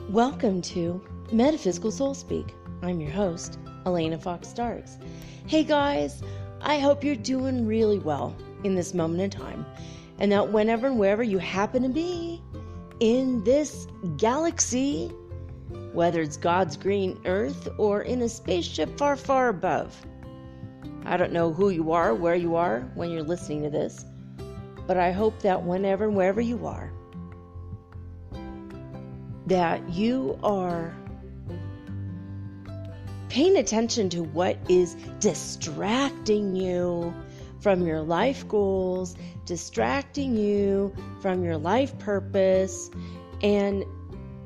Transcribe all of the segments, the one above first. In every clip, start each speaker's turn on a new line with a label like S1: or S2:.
S1: Welcome to Metaphysical Soul Speak. I'm your host, Elena Fox Starks. Hey guys, I hope you're doing really well in this moment in time, and that whenever and wherever you happen to be in this galaxy, whether it's God's green earth or in a spaceship far, far above. I don't know who you are, where you are when you're listening to this, but I hope that whenever and wherever you are, that you are paying attention to what is distracting you from your life goals, distracting you from your life purpose, and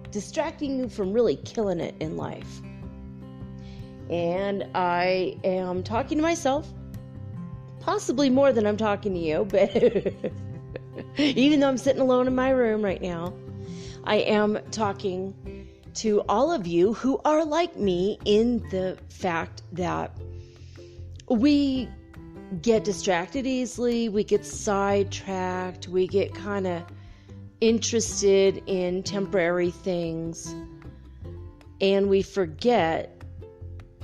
S1: distracting you from really killing it in life. And I am talking to myself, possibly more than I'm talking to you, but even though I'm sitting alone in my room right now, I am talking to all of you who are like me in the fact that we get distracted easily, we get sidetracked, we get kind of interested in temporary things, and we forget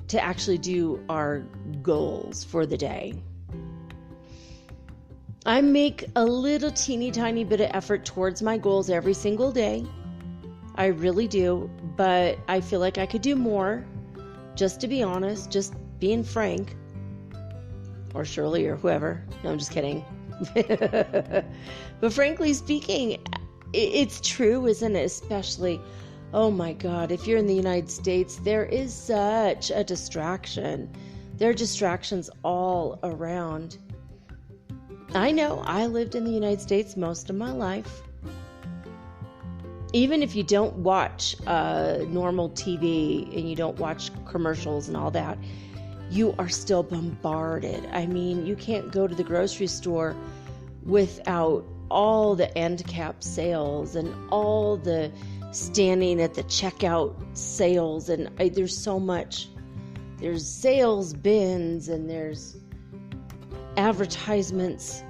S1: to actually do our goals for the day. I make a little teeny tiny bit of effort towards my goals every single day. I really do, but I feel like I could do more, just to be honest, just being frank, or Shirley or whoever. No, I'm just kidding. But frankly speaking, it's true, isn't it? Especially, oh my God, if you're in the United States, there is such a distraction. There are distractions all around. I know I lived in the United States most of my life. Even if you don't watch normal TV and you don't watch commercials and all that, you are still bombarded. I mean, you can't go to the grocery store without all the end cap sales and all the standing at the checkout sales. And there's so much. There's sales bins and there's advertisements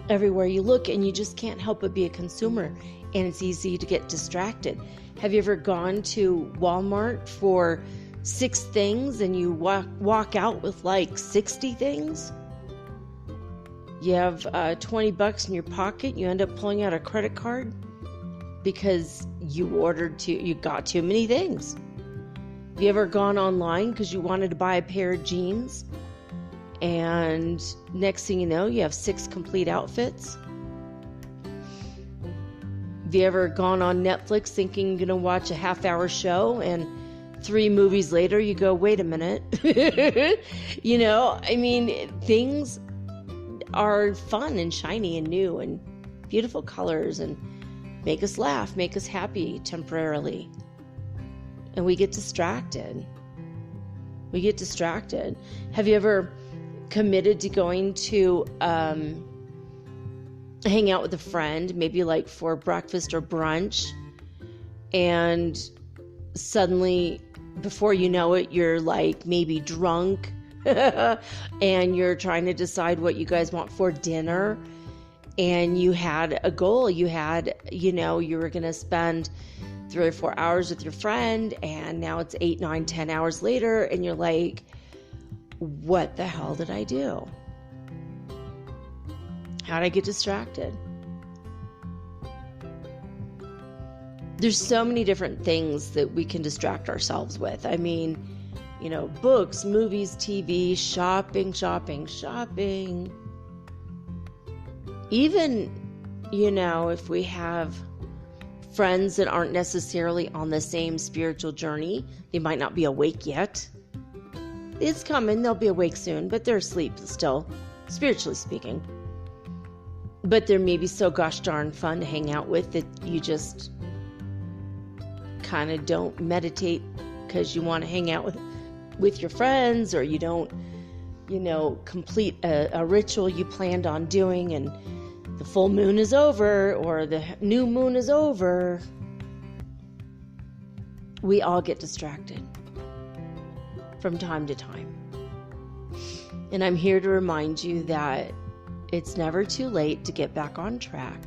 S1: everywhere you look, and you just can't help but be a consumer, and it's easy to get distracted. Have you ever gone to Walmart for 6 things and you walk out with like 60 things? You have $20 in your pocket, you end up pulling out a credit card because you got too many things. Have you ever gone online because you wanted to buy a pair of jeans, and next thing you know, you have 6 complete outfits? Have you ever gone on Netflix thinking you're going to watch a half-hour show, and 3 movies later you go, wait a minute. You know, I mean, things are fun and shiny and new and beautiful colors and make us laugh, make us happy temporarily. And we get distracted. Have you ever committed to going to hang out with a friend, maybe like for breakfast or brunch, and suddenly, before you know it, you're like maybe drunk and you're trying to decide what you guys want for dinner, and you had a goal, you were going to spend 3 or 4 hours with your friend, and now it's 8, 9, 10 hours later, and you're like, what the hell did I do? How did I get distracted? There's so many different things that we can distract ourselves with. I mean, books, movies, TV, shopping. Even, if we have friends that aren't necessarily on the same spiritual journey. They might not be awake yet. It's coming. They'll be awake soon, but they're asleep still, spiritually speaking. But they're maybe so gosh darn fun to hang out with that you just kind of don't meditate because you want to hang out with your friends, or you don't, complete a ritual you planned on doing, and the full moon is over or the new moon is over. We all get distracted from time to time. And I'm here to remind you that it's never too late to get back on track.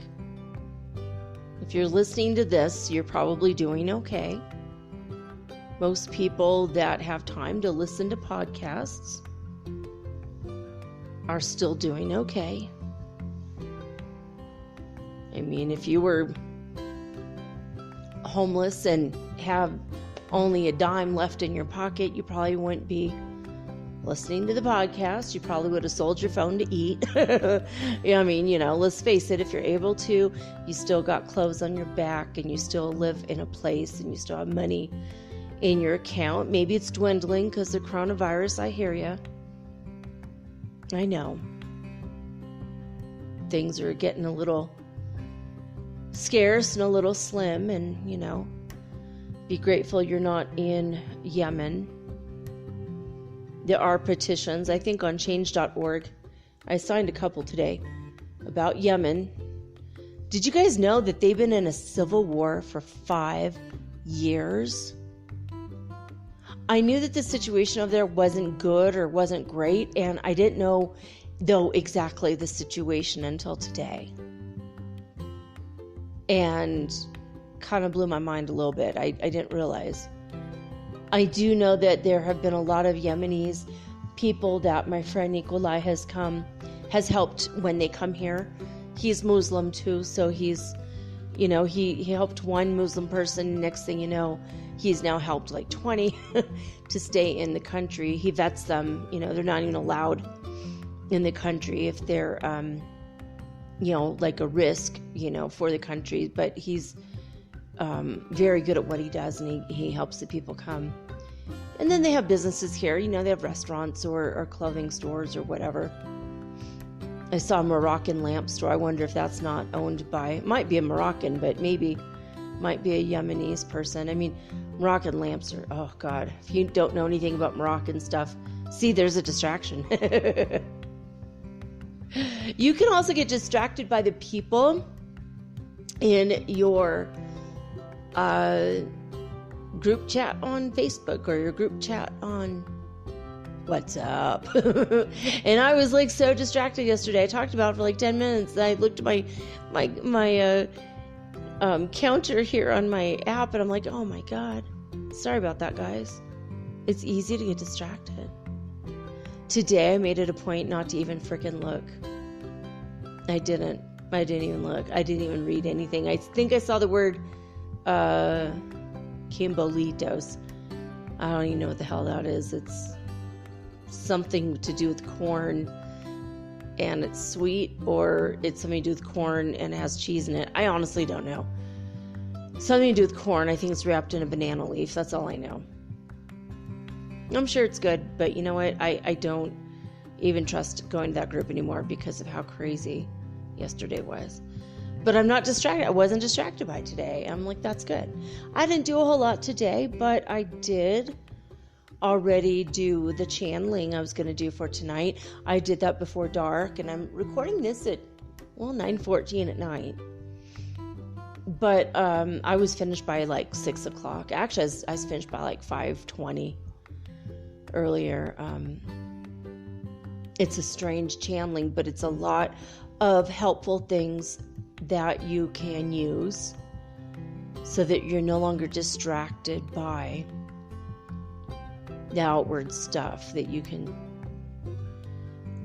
S1: If you're listening to this, you're probably doing okay. Most people that have time to listen to podcasts are still doing okay. I mean, if you were homeless and have only a dime left in your pocket, you probably wouldn't be listening to the podcast. You probably would have sold your phone to eat. I mean, let's face it, if you're able to, you still got clothes on your back and you still live in a place and you still have money in your account. Maybe it's dwindling because of coronavirus. I hear you. I know. Things are getting a little scarce and a little slim, and, be grateful you're not in Yemen. There are petitions, I think, on change.org. I signed a couple today about Yemen. Did you guys know that they've been in a civil war for 5 years? I knew that the situation over there wasn't good or wasn't great, and I didn't know, though, exactly the situation until today. And kind of blew my mind a little bit. I didn't realize. I do know that there have been a lot of Yemenis people that my friend Nikolai has helped when they come here. He's Muslim too, so he's, he helped one Muslim person. Next thing you know, he's now helped like 20 to stay in the country. He vets them. They're not even allowed in the country if they're, like a risk, for the country. But he's very good at what he does, and he helps the people come. And then they have businesses here. They have restaurants or clothing stores or whatever. I saw a Moroccan lamp store. I wonder if that's not owned by, might be a Moroccan, but maybe might be a Yemenis person. I mean, Moroccan lamps are, oh God, if you don't know anything about Moroccan stuff, see, there's a distraction. You can also get distracted by the people in your group chat on Facebook or your group chat on WhatsApp. And I was like so distracted yesterday. I talked about it for like 10 minutes. I looked at my counter here on my app, and I'm like, oh my God. Sorry about that, guys. It's easy to get distracted. Today I made it a point not to even freaking look. I didn't even look. I didn't even read anything. I think I saw the word Kimbolitos. I don't even know what the hell that is. It's something to do with corn, and it's sweet, or it's something to do with corn and it has cheese in it. I honestly don't know. Something to do with corn. I think it's wrapped in a banana leaf. That's all I know. I'm sure it's good, but you know what? I don't even trust going to that group anymore because of how crazy yesterday was. But I'm not distracted. I wasn't distracted by today. I'm like, that's good. I didn't do a whole lot today, but I did already do the channeling I was going to do for tonight. I did that before dark, and I'm recording this at 9:14 at night. But I was finished by like 6 o'clock. Actually, I was finished by like 5:20 earlier. It's a strange channeling, but it's a lot of helpful things that you can use so that you're no longer distracted by the outward stuff, that you can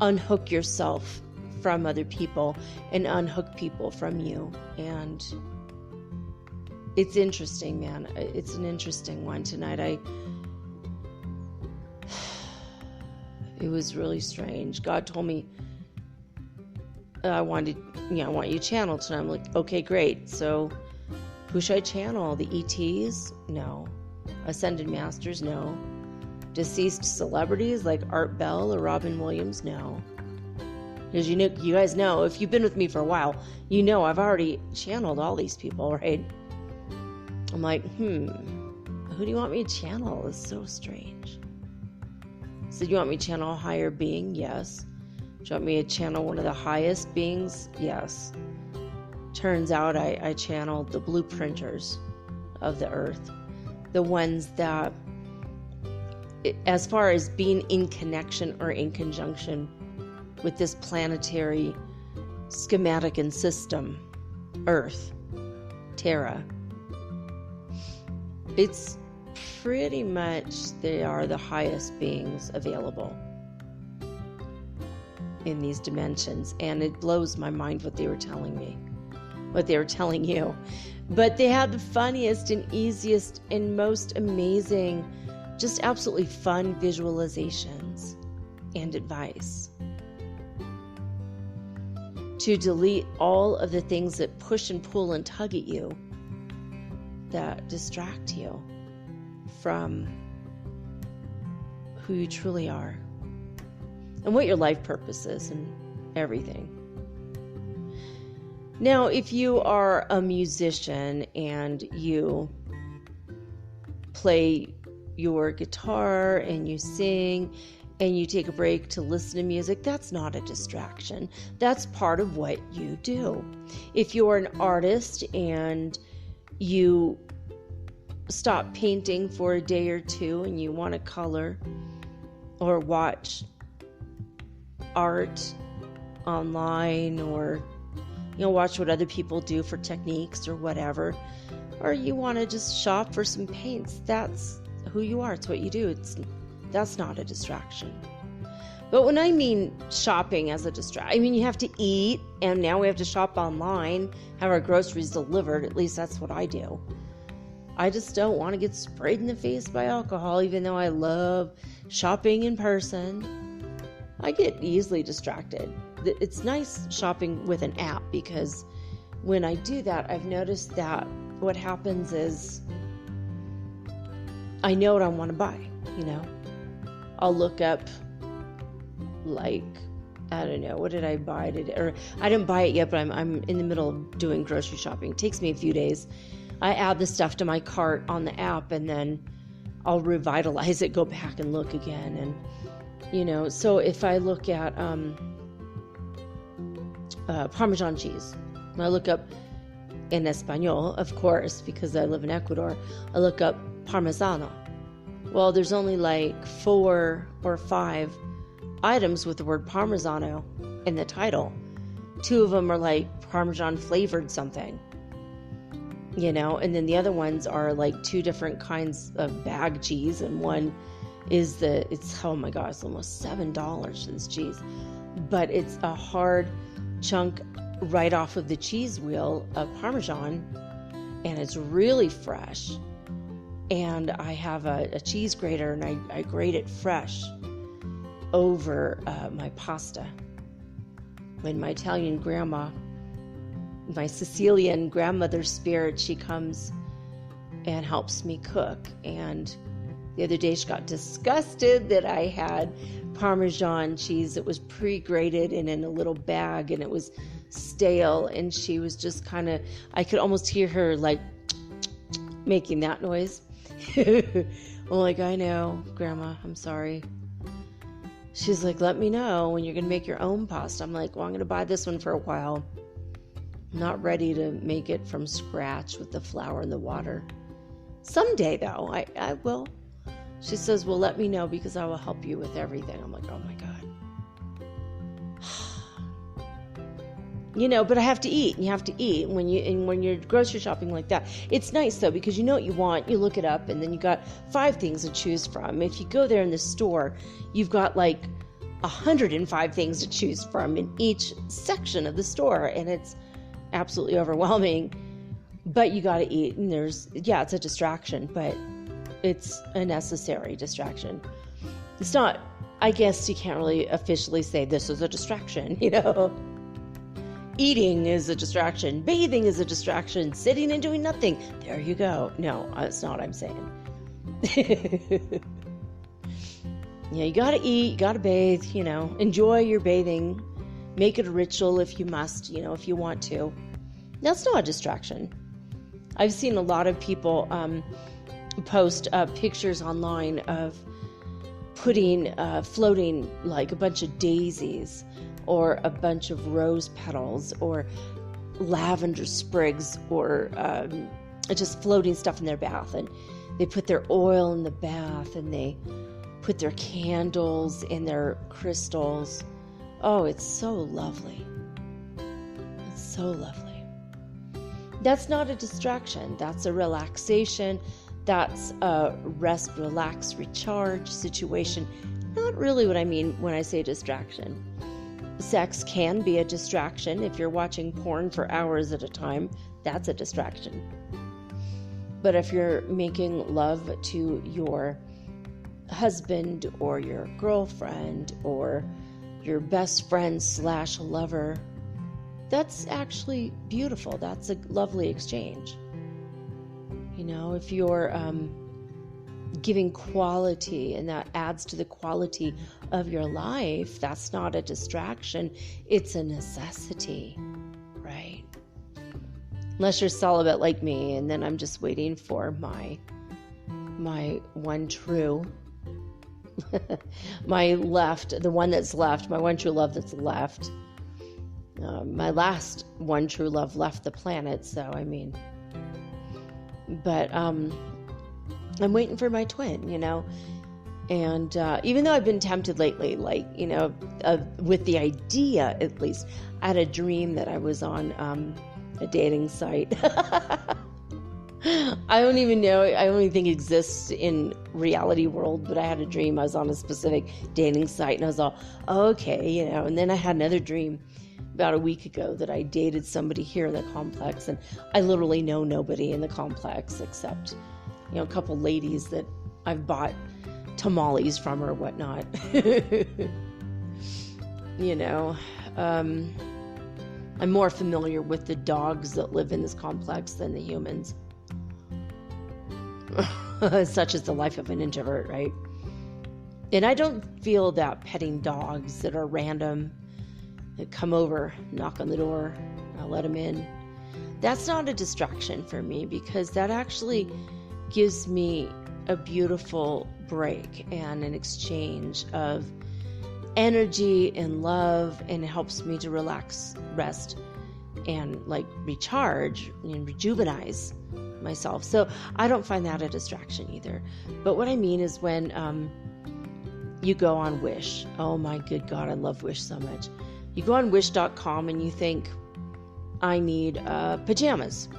S1: unhook yourself from other people and unhook people from you. And it's interesting, man. It's an interesting one tonight. It was really strange. God told me I want you channeled tonight. I'm like, okay, great. So Who should I channel? The ETs? No. Ascended Masters? No. Deceased celebrities like Art Bell or Robin Williams? No. Because you guys know, if you've been with me for a while, you know I've already channeled all these people, right? I'm like, who do you want me to channel? It's so strange. So you want me to channel a higher being? Yes. Do you want me to channel one of the highest beings? Yes. Turns out I channeled the blueprinters of the earth. The ones that, as far as being in connection or in conjunction with this planetary schematic and system, Earth, Terra, it's pretty much they are the highest beings available in these dimensions. And it blows my mind what they were telling me, what they were telling you. But they had the funniest and easiest and most amazing, just absolutely fun visualizations and advice to delete all of the things that push and pull and tug at you, that distract you from who you truly are and what your life purpose is and everything. Now, if you are a musician and you play your guitar and you sing and you take a break to listen to music, that's not a distraction. That's part of what you do. If you're an artist and you stop painting for a day or two and you want to color or watch art online, or watch what other people do for techniques or whatever, or you want to just shop for some paints, that's who you are. It's what you do. That's not a distraction. But when I mean shopping as a distraction, I mean you have to eat, and now we have to shop online, have our groceries delivered. At least that's what I do. I just don't want to get sprayed in the face by alcohol, even though I love shopping in person. I get easily distracted. It's nice shopping with an app, because when I do that, I've noticed that what happens is I know what I want to buy, I'll look up, like, I don't know, what did I buy today? Or I didn't buy it yet, but I'm in the middle of doing grocery shopping. It takes me a few days. I add the stuff to my cart on the app, and then I'll revitalize it, go back and look again. And, so if I look at Parmesan cheese, I look up in Espanol, of course, because I live in Ecuador, I look up Parmesano. Well, there's only like 4 or 5 items with the word Parmesano in the title. 2 of them are like Parmesan flavored something, and then the other ones are like 2 different kinds of bag cheese, and one is oh my gosh, it's almost $7 for this cheese, but it's a hard chunk right off of the cheese wheel of Parmesan, and it's really fresh. And I have a cheese grater, and I grate it fresh over my pasta. When my Italian grandma, my Sicilian grandmother spirit, she comes and helps me cook. And the other day she got disgusted that I had Parmesan cheese that was pre-grated and in a little bag, and it was stale. And she was just kind of, I could almost hear her like making that noise. I'm like, I know, Grandma, I'm sorry. She's like, let me know when you're going to make your own pasta. I'm like, well, I'm going to buy this one for a while. I'm not ready to make it from scratch with the flour and the water. Someday, though, I will. She says, well, let me know, because I will help you with everything. I'm like, oh my God. But I have to eat, and you have to eat when you're grocery shopping like that. It's nice though, because you know what you want, you look it up, and then you got 5 things to choose from. If you go there in the store, you've got like 105 things to choose from in each section of the store, and it's absolutely overwhelming. But you got to eat, and it's a distraction, but it's a necessary distraction. It's not, I guess you can't really officially say this is a distraction, eating is a distraction, bathing is a distraction, sitting and doing nothing. There you go. No, that's not what I'm saying. Yeah, you gotta eat, you gotta bathe, enjoy your bathing. Make it a ritual if you must, if you want to. That's not a distraction. I've seen a lot of people post pictures online of putting, floating like a bunch of daisies or a bunch of rose petals or lavender sprigs or just floating stuff in their bath. And they put their oil in the bath and they put their candles in their crystals. Oh, it's so lovely. It's so lovely. That's not a distraction. That's a relaxation. That's a rest, relax, recharge situation. Not really what I mean when I say distraction. Sex can be a distraction. If you're watching porn for hours at a time, that's a distraction. But if you're making love to your husband or your girlfriend or your best friend / lover, that's actually beautiful. That's a lovely exchange. If you're giving quality and that adds to the quality of your life, that's not a distraction. It's a necessity, right? Unless you're celibate like me, and then I'm just waiting for my one true my one true love that's left. My last one true love left the planet, so but I'm waiting for my twin, and even though I've been tempted lately, with the idea, at least, I had a dream that I was on a dating site. I don't even know, I don't even think it exists in reality world, but I had a dream I was on a specific dating site, and I was all, okay, and then I had another dream about a week ago that I dated somebody here in the complex, and I literally know nobody in the complex except, a couple ladies that I've bought tamales from or whatnot. I'm more familiar with the dogs that live in this complex than the humans. Such is the life of an introvert, right? And I don't feel that petting dogs that are random, that come over, knock on the door, I'll let them in. That's not a distraction for me, because that actually gives me a beautiful break and an exchange of energy and love, and it helps me to relax, rest, and recharge and rejuvenate myself. So I don't find that a distraction either. But what I mean is when you go on Wish. Oh my good God, I love Wish so much. You go on wish.com and you think, I need pajamas.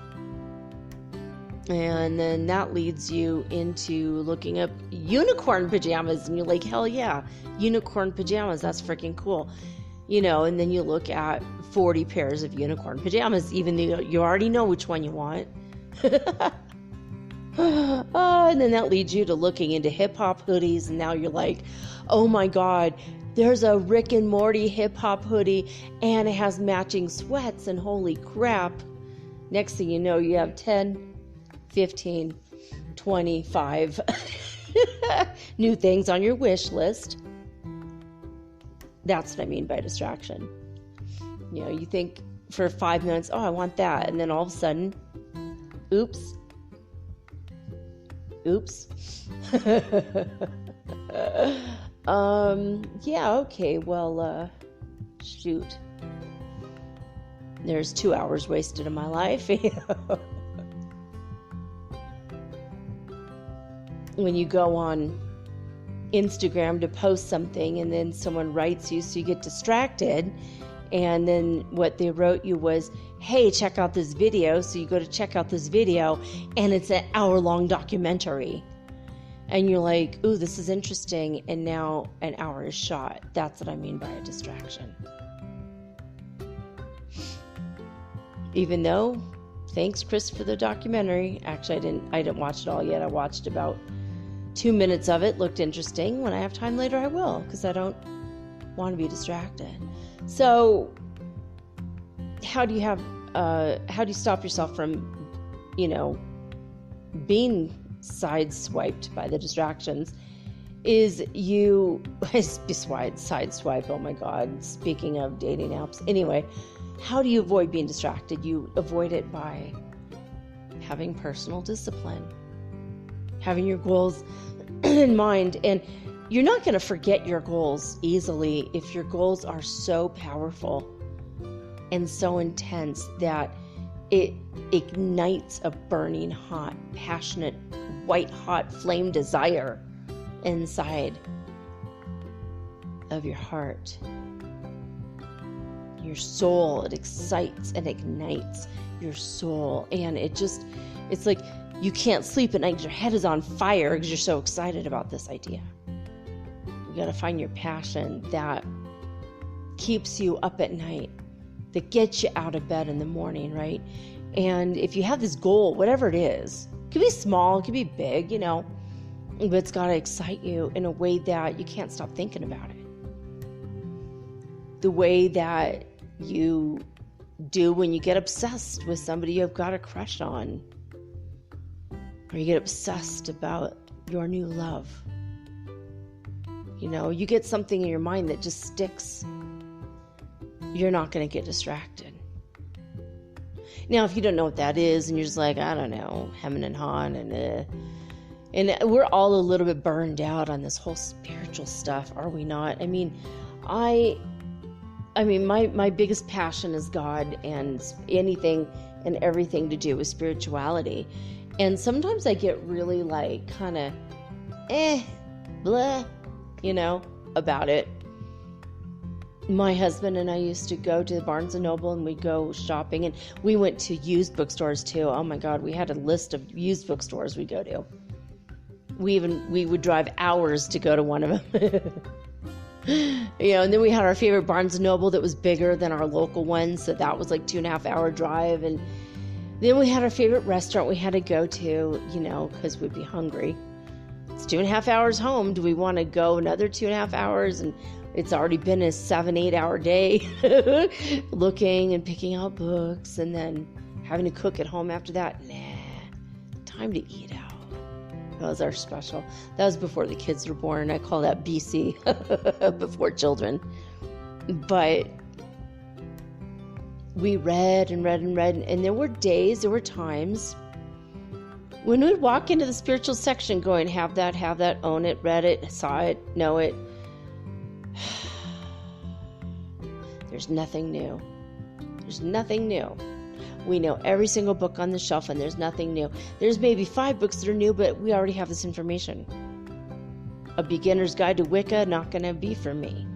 S1: And then that leads you into looking up unicorn pajamas. And you're like, hell yeah, unicorn pajamas. That's freaking cool. And then you look at 40 pairs of unicorn pajamas, even though you already know which one you want. And then that leads you to looking into hip-hop hoodies. And now you're like, oh my God, there's a Rick and Morty hip-hop hoodie and it has matching sweats, and holy crap. Next thing you know, you have 10, 15, 25 new things on your wish list. That's what I mean by distraction. You think for 5 minutes, oh, I want that. And then all of a sudden, oops. Yeah, okay, well, shoot. There's 2 hours wasted in my life. When you go on Instagram to post something and then someone writes you, so you get distracted, and then what they wrote you was, hey, check out this video. So you go to check out this video and it's an hour-long documentary. And you're like, ooh, this is interesting. And now an hour is shot. That's what I mean by a distraction. Even though, thanks, Chris, for the documentary. Actually, I didn't watch it all yet. I watched about 2 minutes of it. Looked interesting. When I have time later, I will, because I don't want to be distracted. So how do you stop yourself from, being sideswiped by the distractions? Is you sideswipe, oh my God, speaking of dating apps. Anyway, how do you avoid being distracted? You avoid it by having personal discipline, having your goals in mind. And you're not going to forget your goals easily if your goals are so powerful and so intense that it ignites a burning, hot, passionate, white-hot flame desire inside of your heart. Your soul, it excites and ignites your soul. And it's like you can't sleep at night because your head is on fire because you're so excited about this idea. You got to find your passion that keeps you up at night, that gets you out of bed in the morning, right? And if you have this goal, whatever it is, it could be small, it could be big, but it's got to excite you in a way that you can't stop thinking about it. The way that you do when you get obsessed with somebody you've got a crush on, or you get obsessed about your new love. You get something in your mind that just sticks. You're not going to get distracted. Now, if you don't know what that is, and you're just like, I don't know, hemming and hawing, and we're all a little bit burned out on this whole spiritual stuff, are we not? I mean, my biggest passion is God and anything and everything to do with spirituality. And sometimes I get really kind of, blah, about it. My husband and I used to go to the Barnes & Noble and we'd go shopping, and we went to used bookstores too. Oh my God, we had a list of used bookstores we'd go to. We would drive hours to go to one of them. And then we had our favorite Barnes & Noble that was bigger than our local one, so that was like 2.5 hour drive. And then we had our favorite restaurant we had to go to, because we'd be hungry. It's 2.5 hours home. Do we want to go another 2.5 hours? And it's already been a 7-8 hour day looking and picking out books and then having to cook at home after that. Nah, time to eat out. That was our special. That was before the kids were born. I call that BC, before children. But we read and read and read. And there were times when we'd walk into the spiritual section going, have that, own it, read it, saw it, know it. There's nothing new. There's nothing new. We know every single book on the shelf, and there's nothing new. There's maybe 5 books that are new, but we already have this information. A beginner's guide to Wicca, not going to be for me.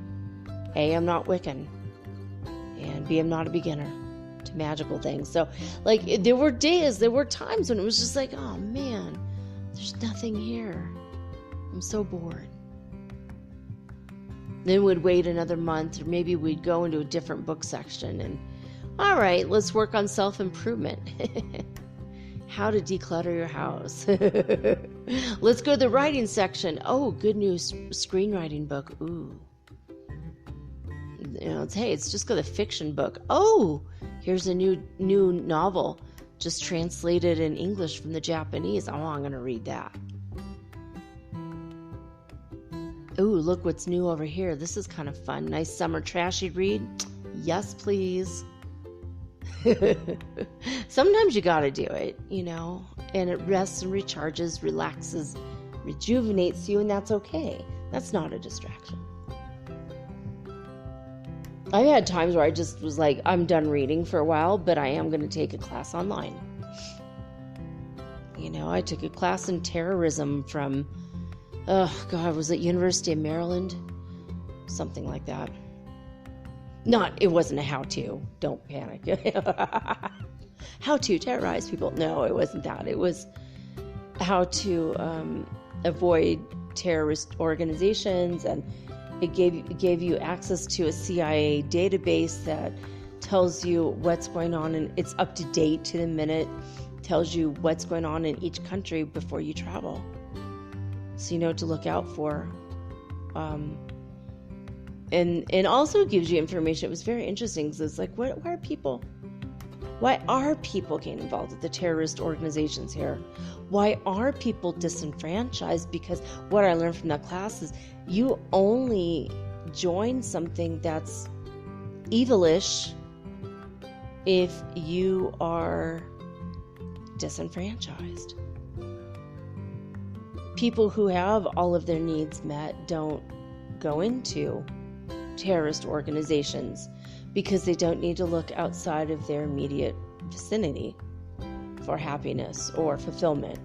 S1: A, I'm not Wiccan. And B, I'm not a beginner to magical things. So, there were times when it was just like, oh man, there's nothing here. I'm so bored. Then we'd wait another month, or maybe we'd go into a different book section and, all right, let's work on self-improvement. How to declutter your house. Let's go to the writing section. Oh, good news, screenwriting book. Ooh. Let's just go to the fiction book. Oh, here's a new novel just translated in English from the Japanese. Oh, I'm going to read that. Ooh, look what's new over here. This is kind of fun. Nice summer trashy read. Yes, please. Sometimes you gotta do it, and it rests and recharges, relaxes, rejuvenates you, and that's okay. That's not a distraction. I've had times where I just was like, I'm done reading for a while, but I am going to take a class online. I took a class in terrorism from, was it University of Maryland? Something like that. It wasn't a how-to. Don't panic. How to terrorize people. No, it wasn't that. It was how to avoid terrorist organizations, and it gave you access to a CIA database that tells you what's going on, and it's up to date to the minute, tells you what's going on in each country before you travel. So you know what to look out for. and also gives you information. It was very interesting because it's like, why are people getting involved with the terrorist organizations here? Why are people disenfranchised? Because what I learned from that class is you only join something that's evilish if you are disenfranchised. People who have all of their needs met don't go into terrorist organizations because they don't need to look outside of their immediate vicinity for happiness or fulfillment.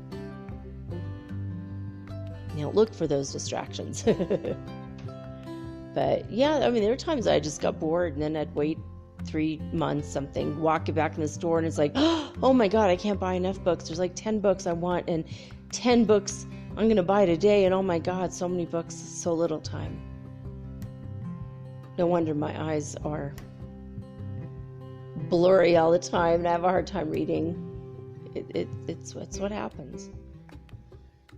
S1: You don't look for those distractions. But yeah, I mean, there were times I just got bored and then I'd wait 3 months, something, walk it back in the store, and it's like, oh my God, I can't buy enough books. There's like 10 books I want and 10 books I'm going to buy today. And oh my God, so many books, so little time. No wonder my eyes are blurry all the time and I have a hard time reading. It's what happens.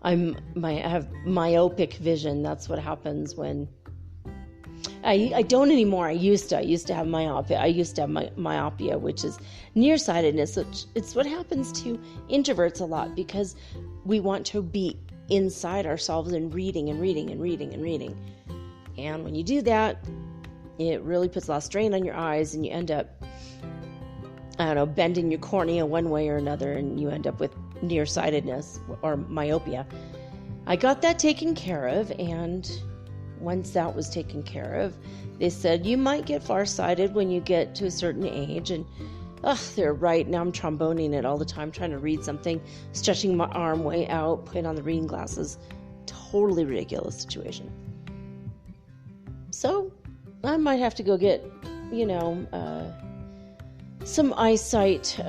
S1: I have myopic vision. That's what happens when I don't anymore. I used to have myopia. I used to have myopia, which is nearsightedness. It's what happens to introverts a lot because we want to be inside ourselves and reading. And when you do that, it really puts a lot of strain on your eyes and you end up, bending your cornea one way or another, and you end up with nearsightedness or myopia. I got that taken care of, and once that was taken care of, they said you might get farsighted when you get to a certain age, and they're right. Now I'm tromboning it all the time, trying to read something, stretching my arm way out, putting on the reading glasses. Totally ridiculous situation. So I might have to go get, some eyesight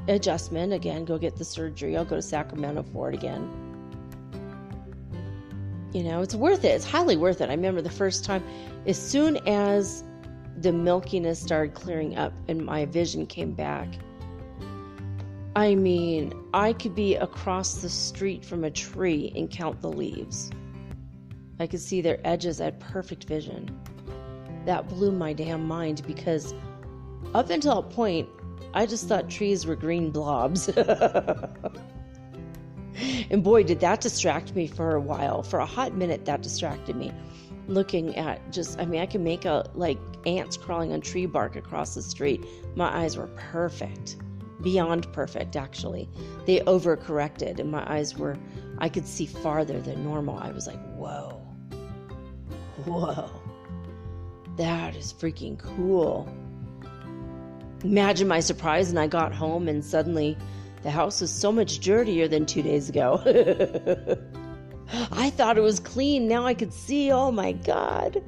S1: adjustment. Again, go get the surgery. I'll go to Sacramento for it again. It's worth it. It's highly worth it. I remember the first time, as soon as the milkiness started clearing up and my vision came back, I mean, I could be across the street from a tree and count the leaves. I could see their edges. I had perfect vision. That blew my damn mind because up until that point, I just thought trees were green blobs. And boy, did that distract me for a while. For a hot minute, that distracted me. Looking at I can make like ants crawling on tree bark across the street. My eyes were perfect. Beyond perfect, actually. They overcorrected and my eyes I could see farther than normal. I was like, whoa. That is freaking cool. Imagine my surprise and I got home and suddenly the house was so much dirtier than 2 days ago. I thought it was clean. Now I could see. Oh my God,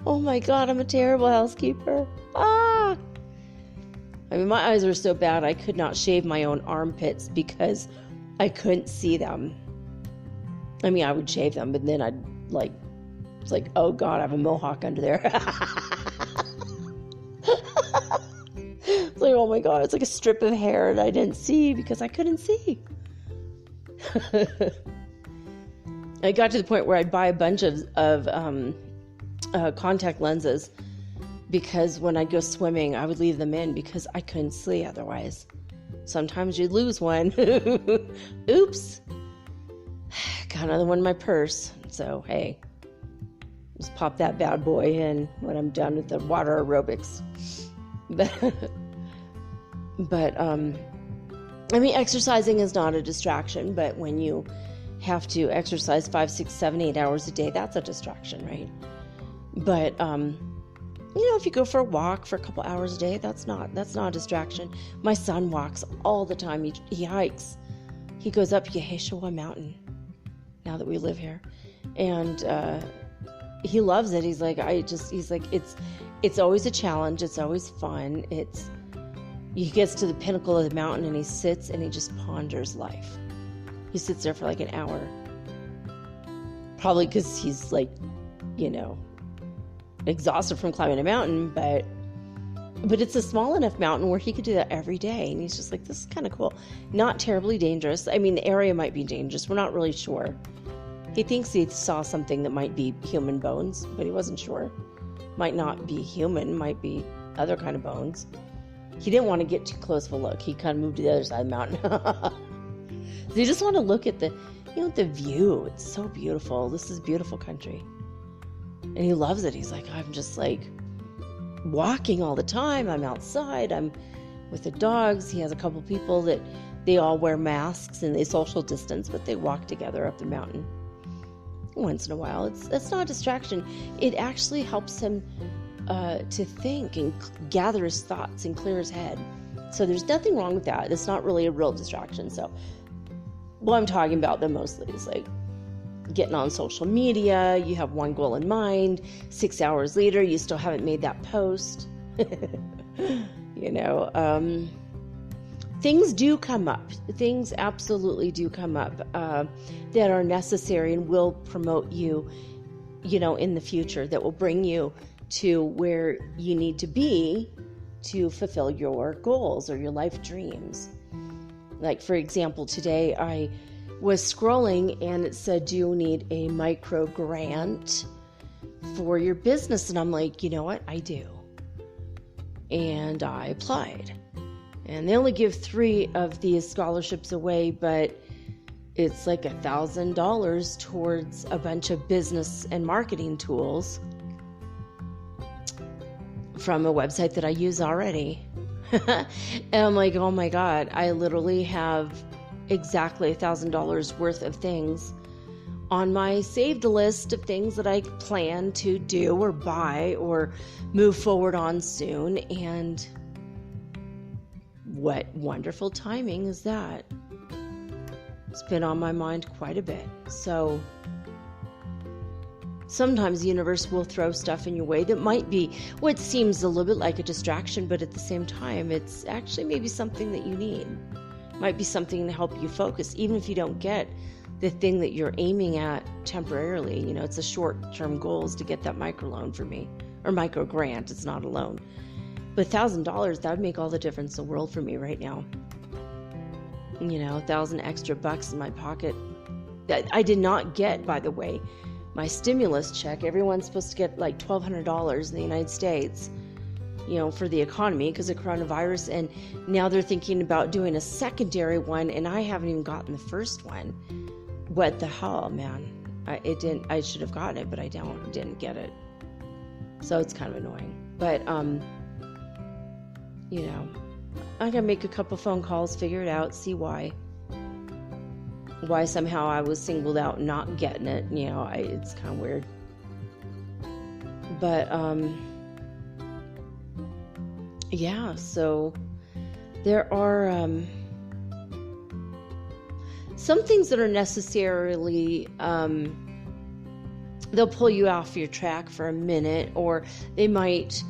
S1: I'm a terrible housekeeper. I mean, my eyes were so bad I could not shave my own armpits because I couldn't see them. I mean, I would shave them, but then it's like, oh God, I have a mohawk under there. It's like, oh my God, it's like a strip of hair that I didn't see because I couldn't see. I got to the point where I'd buy a bunch of contact lenses because when I'd go swimming, I would leave them in because I couldn't see otherwise. Sometimes you'd lose one. Oops. Got another one in my purse. So, hey, just pop that bad boy in when I'm done with the water aerobics. But I mean, exercising is not a distraction, but when you have to exercise 5, 6, 7, 8 hours a day, that's a distraction, right? But, if you go for a walk for a couple hours a day, that's not a distraction. My son walks all the time. He hikes. He goes up Yeheshua Mountain now that we live here. And, he loves it. He's like, it's always a challenge. It's always fun. He gets to the pinnacle of the mountain and he sits and he just ponders life. He sits there for like an hour. Probably because he's like, exhausted from climbing a mountain, but it's a small enough mountain where he could do that every day. And he's just like, this is kind of cool. Not terribly dangerous. I mean, the area might be dangerous. We're not really sure. He thinks he saw something that might be human bones, but he wasn't sure. Might not be human, might be other kind of bones. He didn't want to get too close of a look. He kind of moved to the other side of the mountain. So you just want to look at the view. It's so beautiful. This is beautiful country. And he loves it. He's like, I'm just like walking all the time. I'm outside. I'm with the dogs. He has a couple people that they all wear masks and they social distance, but they walk together up the mountain once in a while. It's not a distraction. It actually helps him to think and gather his thoughts and clear his head. So there's nothing wrong with that. It's not really a real distraction. So what I'm talking about though mostly is like getting on social media. You have one goal in mind. 6 hours later, you still haven't made that post. Things do come up. Things absolutely do come up that are necessary and will promote you, in the future, that will bring you to where you need to be to fulfill your goals or your life dreams. Like, for example, today I was scrolling and it said, do you need a micro grant for your business? And I'm like, you know what? I do. And I applied. And they only give 3 of these scholarships away, but it's like $1,000 towards a bunch of business and marketing tools from a website that I use already. And I'm like, oh my God, I literally have exactly $1,000 worth of things on my saved list of things that I plan to do or buy or move forward on soon. And what wonderful timing is that? It's been on my mind quite a bit. So sometimes the universe will throw stuff in your way that might be what seems a little bit like a distraction, but at the same time, it's actually maybe something that you need. Might be something to help you focus, even if you don't get the thing that you're aiming at temporarily. It's a short-term goal is to get that microloan for me, or micro grant. It's not a loan. But $1,000, that would make all the difference in the world for me right now. 1,000 extra bucks in my pocket. I did not get, by the way, my stimulus check. Everyone's supposed to get like $1,200 in the United States, for the economy because of coronavirus. And now they're thinking about doing a secondary one, and I haven't even gotten the first one. What the hell, man? I should have gotten it, but I didn't get it. So it's kind of annoying. But I gotta make a couple phone calls, figure it out, see why somehow I was singled out not getting it. It's kind of weird. But so there are some things that are necessarily they'll pull you off your track for a minute, or they might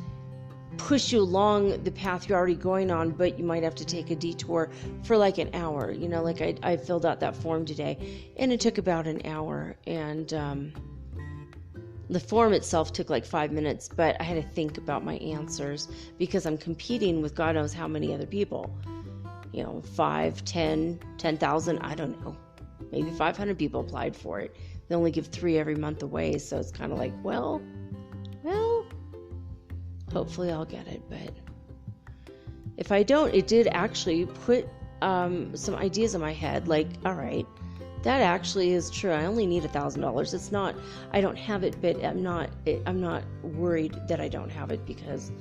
S1: push you along the path you're already going on, but you might have to take a detour for like an hour. Like I filled out that form today and it took about an hour, and the form itself took like 5 minutes, but I had to think about my answers because I'm competing with God knows how many other people. 5, 10, 10,000, I don't know. Maybe 500 people applied for it. They only give 3 every month away, so it's kind of like, well, hopefully I'll get it. But if I don't, it did actually put some ideas in my head, like, all right, that actually is true. I only need $1,000. It's not, I don't have it, but I'm not worried that I don't have it because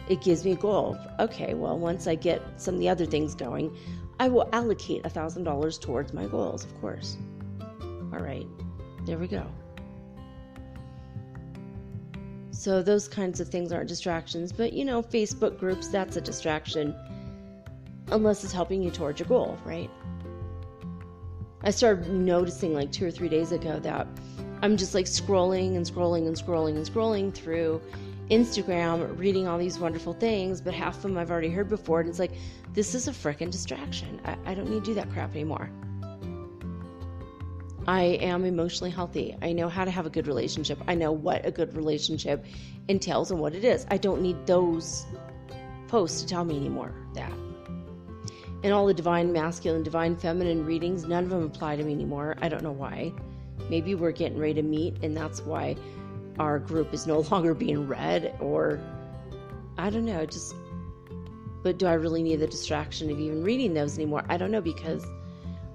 S1: it gives me a goal. Okay, well, once I get some of the other things going, I will allocate $1,000 towards my goals, of course. All right, there we go. So those kinds of things aren't distractions, but Facebook groups, that's a distraction unless it's helping you towards your goal, right? I started noticing like 2 or 3 days ago that I'm just like scrolling through Instagram, reading all these wonderful things, but half of them I've already heard before, and it's like, this is a frickin' distraction. I don't need to do that crap anymore. I am emotionally healthy. I know how to have a good relationship. I know what a good relationship entails and what it is. I don't need those posts to tell me anymore that. And all the divine masculine, divine feminine readings, none of them apply to me anymore. I don't know why. Maybe we're getting ready to meet, and that's why our group is no longer being read, or I don't know, but do I really need the distraction of even reading those anymore? I don't know, because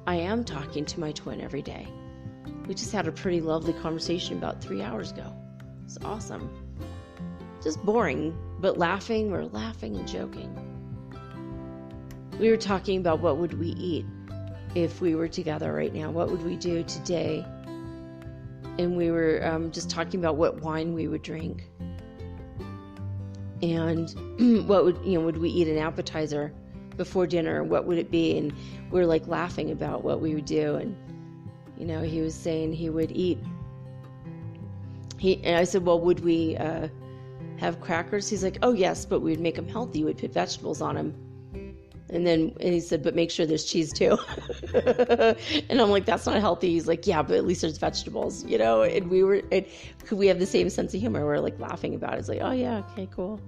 S1: I am talking to my twin every day. We just had a pretty lovely conversation about 3 hours ago. It's awesome. Just boring, but laughing. We're laughing and joking. We were talking about what would we eat if we were together right now. What would we do today? And we were just talking about what wine we would drink. And what would we eat an appetizer before dinner? What would it be? And we were like laughing about what we would do. And he was saying he would eat. And I said, well, would we have crackers? He's like, oh yes, but we'd make them healthy. We'd put vegetables on them. And he said, but make sure there's cheese too. And I'm like, that's not healthy. He's like, yeah, but at least there's vegetables, And we have the same sense of humor. We're like laughing about it. It's like, oh yeah, okay, cool.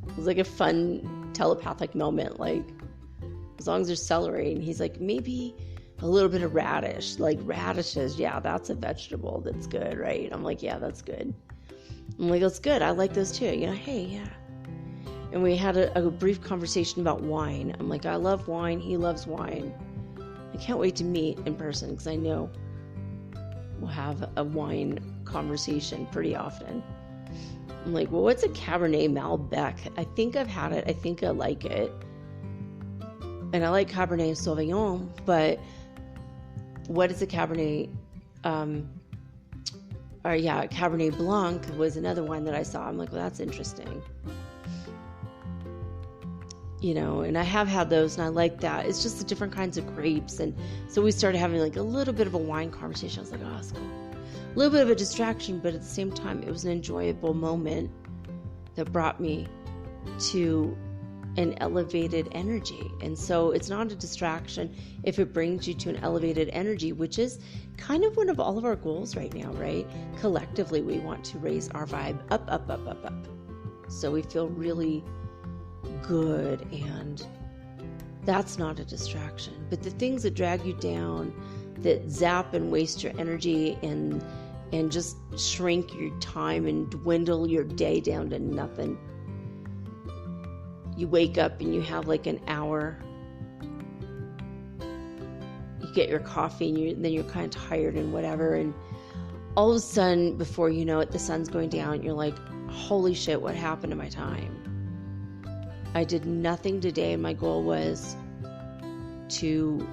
S1: It was like a fun telepathic moment. Like, as long as there's celery. And he's like, maybe a little bit of radish. Like radishes, yeah, that's a vegetable. That's good, right? I'm like, yeah, that's good. I'm like, that's good. I like those too. Hey, yeah. And we had a brief conversation about wine. I'm like, I love wine. He loves wine. I can't wait to meet in person, because I know we'll have a wine conversation pretty often. I'm like, well, what's a Cabernet Malbec? I think I've had it. I think I like it. And I like Cabernet Sauvignon, but what is a Cabernet? Cabernet Blanc was another one that I saw. I'm like, well, that's interesting. And I have had those, and I like that. It's just the different kinds of grapes. And so we started having like a little bit of a wine conversation. I was like, oh, that's cool. A little bit of a distraction, but at the same time, it was an enjoyable moment that brought me to an elevated energy. And so it's not a distraction if it brings you to an elevated energy, which is kind of one of all of our goals right now, right? Collectively, we want to raise our vibe up, up, up, up, up. So we feel really good, and that's not a distraction. But the things that drag you down, that zap and waste your energy and just shrink your time and dwindle your day down to nothing. You wake up and you have like an hour. You get your coffee, and then you're kind of tired and whatever, and all of a sudden, before you know it, the sun's going down, and you're like, holy shit, what happened to my time? I did nothing today, and my goal was to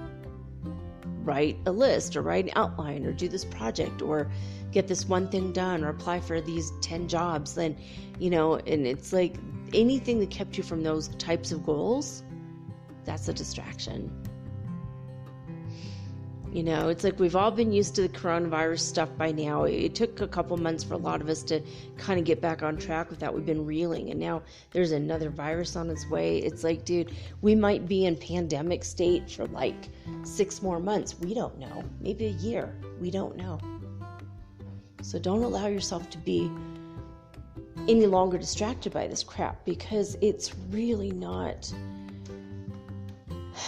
S1: write a list or write an outline or do this project or get this one thing done or apply for these 10 jobs. Then, and it's like anything that kept you from those types of goals, that's a distraction. It's like we've all been used to the coronavirus stuff by now. It took a couple months for a lot of us to kind of get back on track with that. We've been reeling, and now there's another virus on its way. It's like, dude, we might be in pandemic state for like 6 more months. We don't know. Maybe a year. We don't know. So don't allow yourself to be any longer distracted by this crap, because it's really not,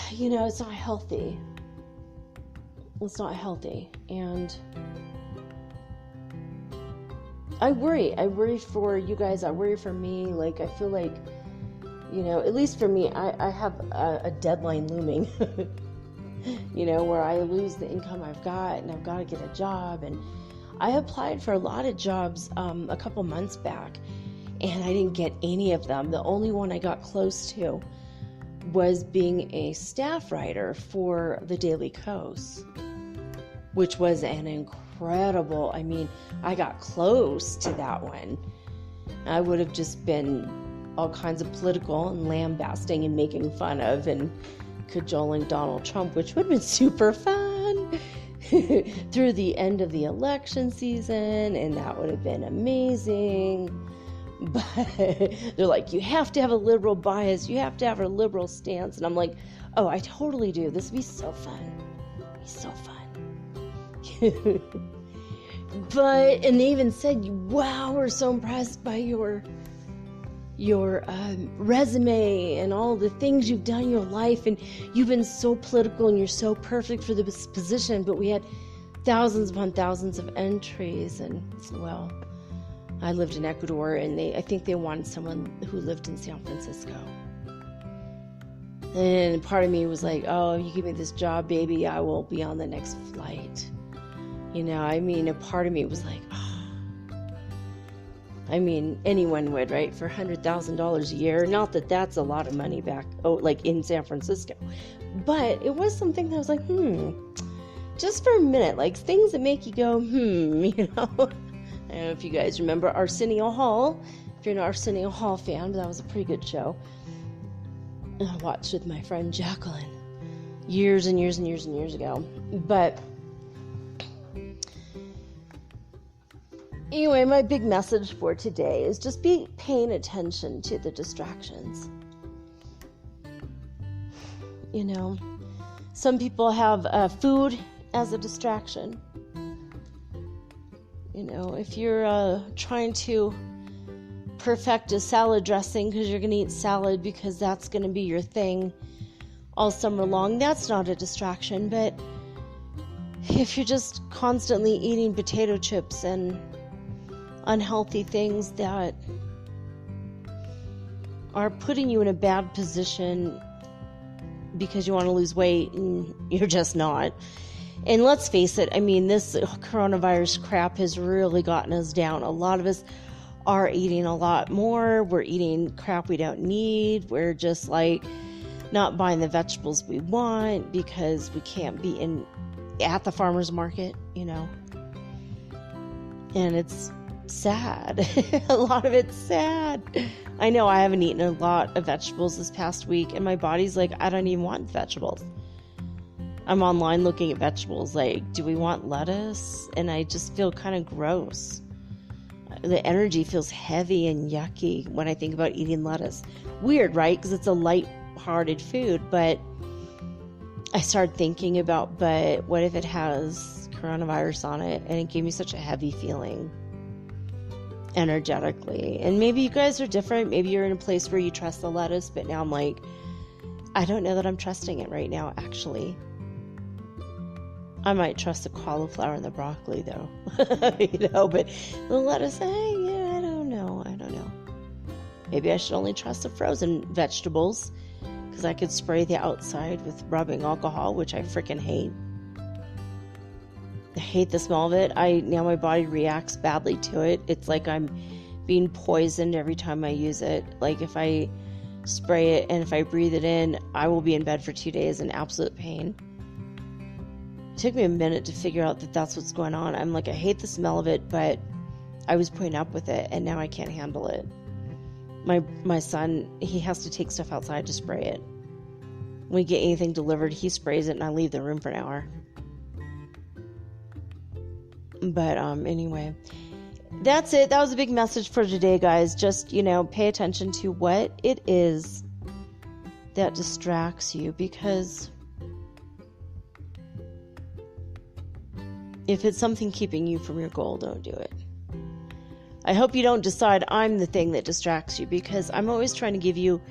S1: it's not healthy. It's not healthy. And I worry for you guys. I worry for me. Like, I feel like, at least for me, I have a deadline looming, where I lose the income I've got, and I've got to get a job. And I applied for a lot of jobs a couple months back, and I didn't get any of them. The only one I got close to was being a staff writer for the Daily Kos, which was an incredible, I got close to that one. I would have just been all kinds of political and lambasting and making fun of and cajoling Donald Trump, which would have been super fun through the end of the election season, and that would have been amazing. But they're like, you have to have a liberal bias, you have to have a liberal stance, and I'm like, oh, I totally do. This would be so fun. It'd be so fun. And they even said, wow, we're so impressed by your resume and all the things you've done in your life, and you've been so political and you're so perfect for this position. But we had thousands upon thousands of entries, and well, I lived in Ecuador, and I think they wanted someone who lived in San Francisco. And part of me was like, oh, if you give me this job, baby, I will be on the next flight. A part of me was like, oh. Anyone would, right? For $100,000 a year. Not that that's a lot of money back, like in San Francisco. But it was something that I was like, just for a minute, like things that make you go, I don't know if you guys remember Arsenio Hall. If you're an Arsenio Hall fan, that was a pretty good show. I watched with my friend Jacqueline years and years and years and years ago. But anyway, my big message for today is just be paying attention to the distractions. Some people have food as a distraction. If you're trying to perfect a salad dressing because you're going to eat salad because that's going to be your thing all summer long, that's not a distraction. But if you're just constantly eating potato chips and unhealthy things that are putting you in a bad position because you want to lose weight and you're just not. And let's face it, this coronavirus crap has really gotten us down. A lot of us are eating a lot more. We're eating crap we don't need. We're just like not buying the vegetables we want because we can't be at the farmer's market, And it's sad. A lot of it's sad. I know I haven't eaten a lot of vegetables this past week, and my body's like, I don't even want vegetables. I'm online looking at vegetables like, do we want lettuce? And I just feel kind of gross. The energy feels heavy and yucky when I think about eating lettuce. Weird, right? Because it's a light-hearted food, but I started thinking about, but what if it has coronavirus on it? And it gave me such a heavy feeling energetically. And maybe you guys are different. Maybe you're in a place where you trust the lettuce, but now I'm like, I don't know that I'm trusting it right now, actually. I might trust the cauliflower and the broccoli, though. But the lettuce, I don't know. Maybe I should only trust the frozen vegetables, because I could spray the outside with rubbing alcohol, which I freaking hate. I hate the smell of it. Now my body reacts badly to it. It's like I'm being poisoned every time I use it. Like if I spray it and if I breathe it in, I will be in bed for 2 days in absolute pain. It took me a minute to figure out that that's what's going on. I'm like, I hate the smell of it, but I was putting up with it, and now I can't handle it. My son, he has to take stuff outside to spray it. When we get anything delivered, he sprays it, and I leave the room for an hour. But anyway, that's it. That was a big message for today, guys. Just, pay attention to what it is that distracts you, because if it's something keeping you from your goal, don't do it. I hope you don't decide I'm the thing that distracts you, because I'm always trying to give you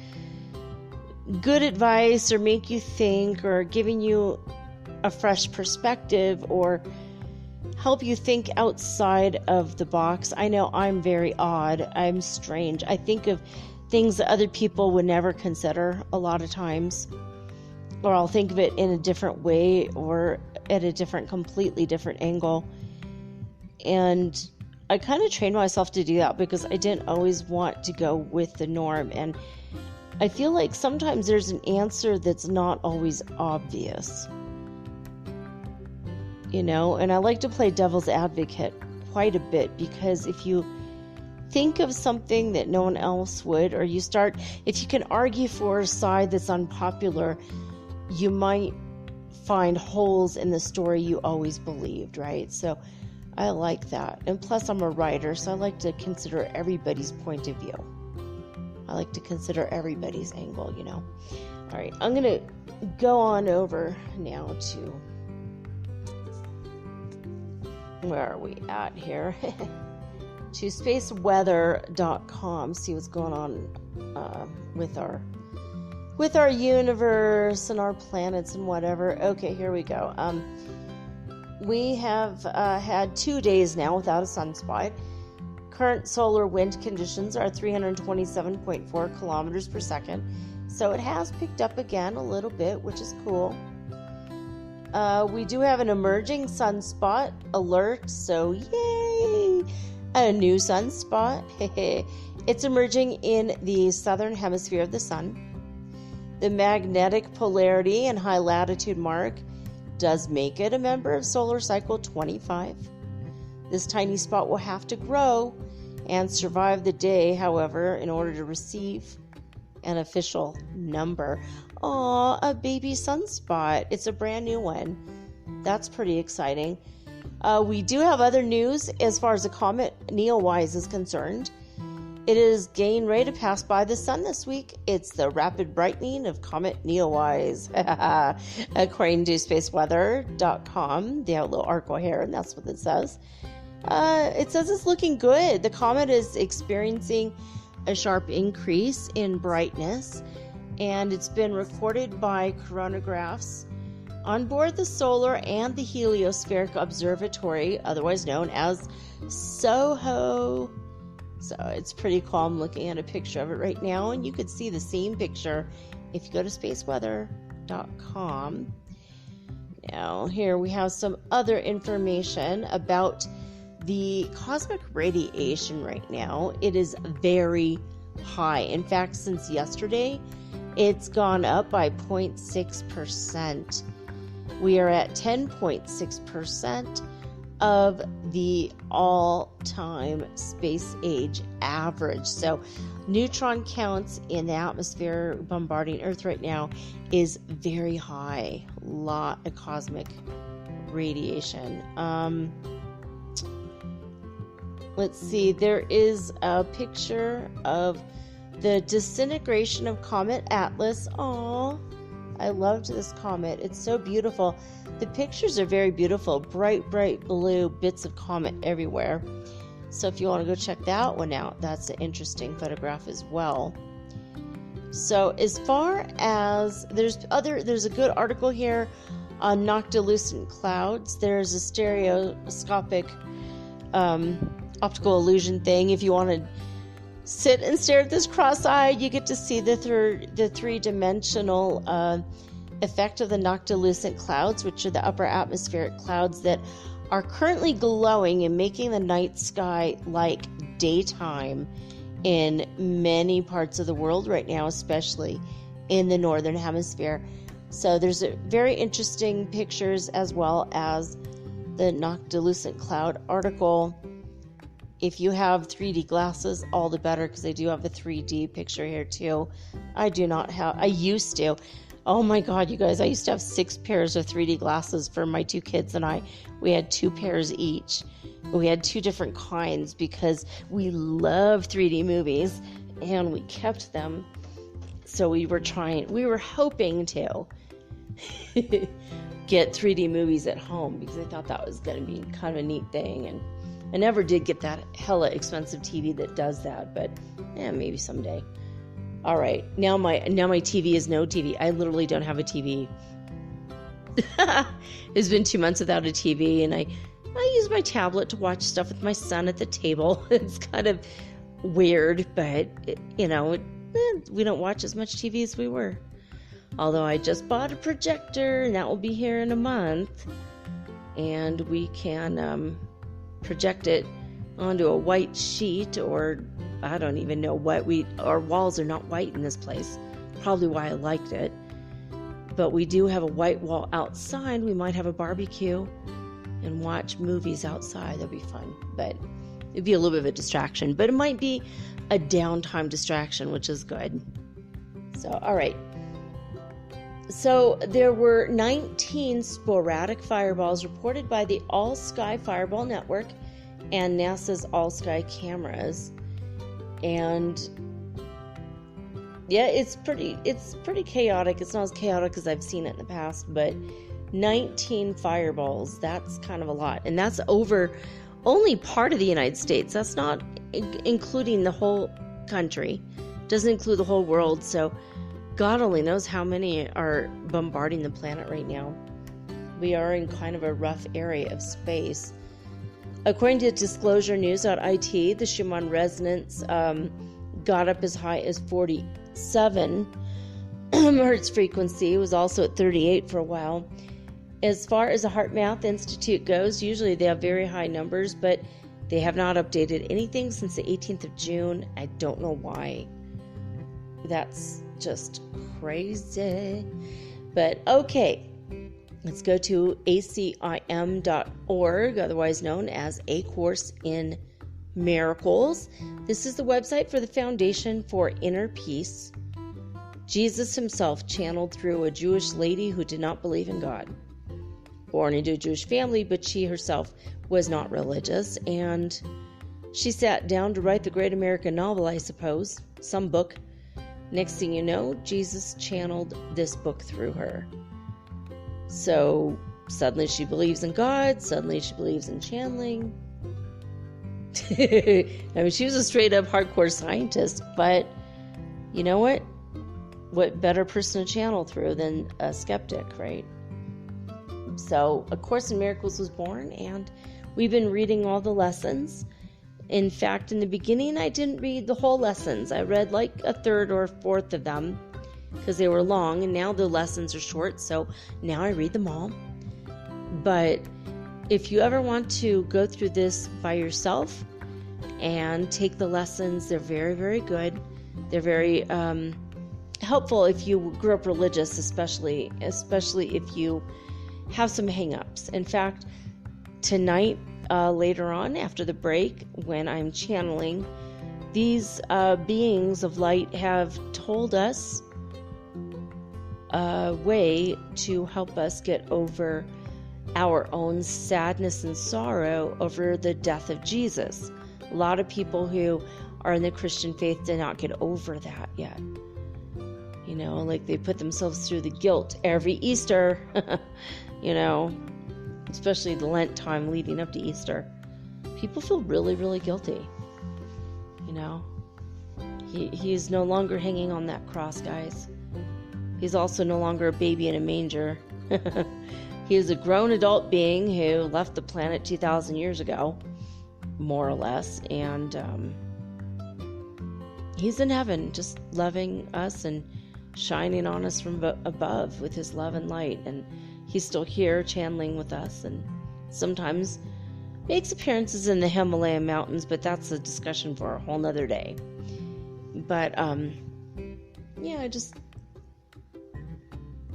S1: good advice or make you think or giving you a fresh perspective or help you think outside of the box. I know I'm very odd. I'm strange. I think of things that other people would never consider a lot of times, or I'll think of it in a different way or at a completely different angle. And I kind of trained myself to do that because I didn't always want to go with the norm. And I feel like sometimes there's an answer that's not always obvious. And I like to play devil's advocate quite a bit, because if you think of something that no one else would, or if you can argue for a side that's unpopular, you might find holes in the story you always believed, right? So I like that. And plus I'm a writer, so I like to consider everybody's point of view. I like to consider everybody's angle, All right, I'm going to go on over now to, where are we at here? To spaceweather.com, see what's going on with our universe and our planets and whatever. Okay, here we go. We have had 2 days now without a sunspot. Current solar wind conditions are 327.4 kilometers per second. So it has picked up again a little bit, which is cool. We do have an emerging sunspot alert, so yay! A new sunspot. It's emerging in the southern hemisphere of the sun. The magnetic polarity and high latitude mark does make it a member of solar cycle 25. This tiny spot will have to grow and survive the day, however, in order to receive an official number. Aw, a baby sunspot. It's a brand new one. That's pretty exciting. We do have other news as far as the comet Neowise is concerned. It is getting ready to pass by the sun this week. It's the rapid brightening of comet Neowise. According to spaceweather.com, they have a little article here, and that's what it says. It says it's looking good. The comet is experiencing a sharp increase in brightness, and it's been recorded by coronagraphs on board the Solar and the Heliospheric Observatory, otherwise known as SOHO. So it's pretty cool. I'm looking at a picture of it right now, and you could see the same picture if you go to spaceweather.com. Now, here we have some other information about the cosmic radiation right now. It is very high. In fact, since yesterday, it's gone up by 0.6%. We are at 10.6% of the all-time space age average. So neutron counts in the atmosphere bombarding Earth right now is very high. A lot of cosmic radiation. Let's see, there is a picture of the disintegration of Comet Atlas. Aww, I loved this comet. It's so beautiful. The pictures are very beautiful. Bright, bright blue bits of comet everywhere. So if you want to go check that one out, that's an interesting photograph as well. So as far as, there's a good article here on noctilucent clouds. There's a stereoscopic optical illusion thing. If you want to sit and stare at this cross-eyed, you get to see the three-dimensional effect of the noctilucent clouds, which are the upper atmospheric clouds that are currently glowing and making the night sky like daytime in many parts of the world right now, especially in the northern hemisphere. So there's a very interesting pictures as well as the noctilucent cloud article. If you have 3D glasses, all the better, because I do have a 3D picture here too. I used to. Oh my God, you guys, I used to have 6 pairs of 3D glasses for my 2 kids and I. We had 2 pairs each. We had 2 different kinds because we love 3D movies and we kept them. So we were hoping to get 3D movies at home because I thought that was going to be kind of a neat thing. And I never did get that hella expensive TV that does that, but maybe someday. All right, now my TV is no TV. I literally don't have a TV. It's been 2 months without a TV, and I use my tablet to watch stuff with my son at the table. It's kind of weird, but we don't watch as much TV as we were. Although I just bought a projector, and that will be here in a month, and we can project it onto a white sheet, or I don't even know what. Our walls are not white in this place, probably why I liked it. But we do have a white wall outside. We might have a barbecue and watch movies outside. That'd be fun, but it'd be a little bit of a distraction, but it might be a downtime distraction, which is good. So, all right. So there were 19 sporadic fireballs reported by the All Sky Fireball Network and NASA's All Sky cameras. And yeah, it's pretty chaotic. It's not as chaotic as I've seen it in the past, but 19 fireballs, that's kind of a lot. And that's over only part of the United States. That's not including the whole country. Doesn't include the whole world. So God only knows how many are bombarding the planet right now. We are in kind of a rough area of space. According to disclosurenews.it, the Schumann Resonance got up as high as 47 hertz frequency. It was also at 38 for a while. As far as the Heart Math Institute goes, usually they have very high numbers, but they have not updated anything since the 18th of June. I don't know why. That's just crazy. But okay. Let's go to acim.org, otherwise known as A Course in Miracles. This is the website for the Foundation for Inner Peace. Jesus himself channeled through a Jewish lady who did not believe in God. Born into a Jewish family, but she herself was not religious, and she sat down to write the great American novel, I suppose, some book. Next thing you know, Jesus channeled this book through her. So suddenly she believes in God, suddenly she believes in channeling. I mean, she was a straight up hardcore scientist, but you know what? What better person to channel through than a skeptic, right? So A Course in Miracles was born, and we've been reading all the lessons. In fact, in the beginning, I didn't read the whole lessons. I read like a third or fourth of them, because they were long, and now the lessons are short, so now I read them all. But if you ever want to go through this by yourself and take the lessons, they're very, very good. They're very helpful if you grew up religious, especially if you have some hang-ups. In fact, tonight, later on, after the break, when I'm channeling, these beings of light have told us a way to help us get over our own sadness and sorrow over the death of Jesus. A lot of people who are in the Christian faith did not get over that yet. You know, like they put themselves through the guilt every Easter, you know, especially the Lent time leading up to Easter. People feel really, really guilty. You know, he is no longer hanging on that cross, guys. He's also no longer a baby in a manger. He is a grown adult being who left the planet 2,000 years ago, more or less, and he's in heaven just loving us and shining on us from above with his love and light, and he's still here channeling with us, and sometimes makes appearances in the Himalayan mountains, but that's a discussion for a whole nother day. But yeah,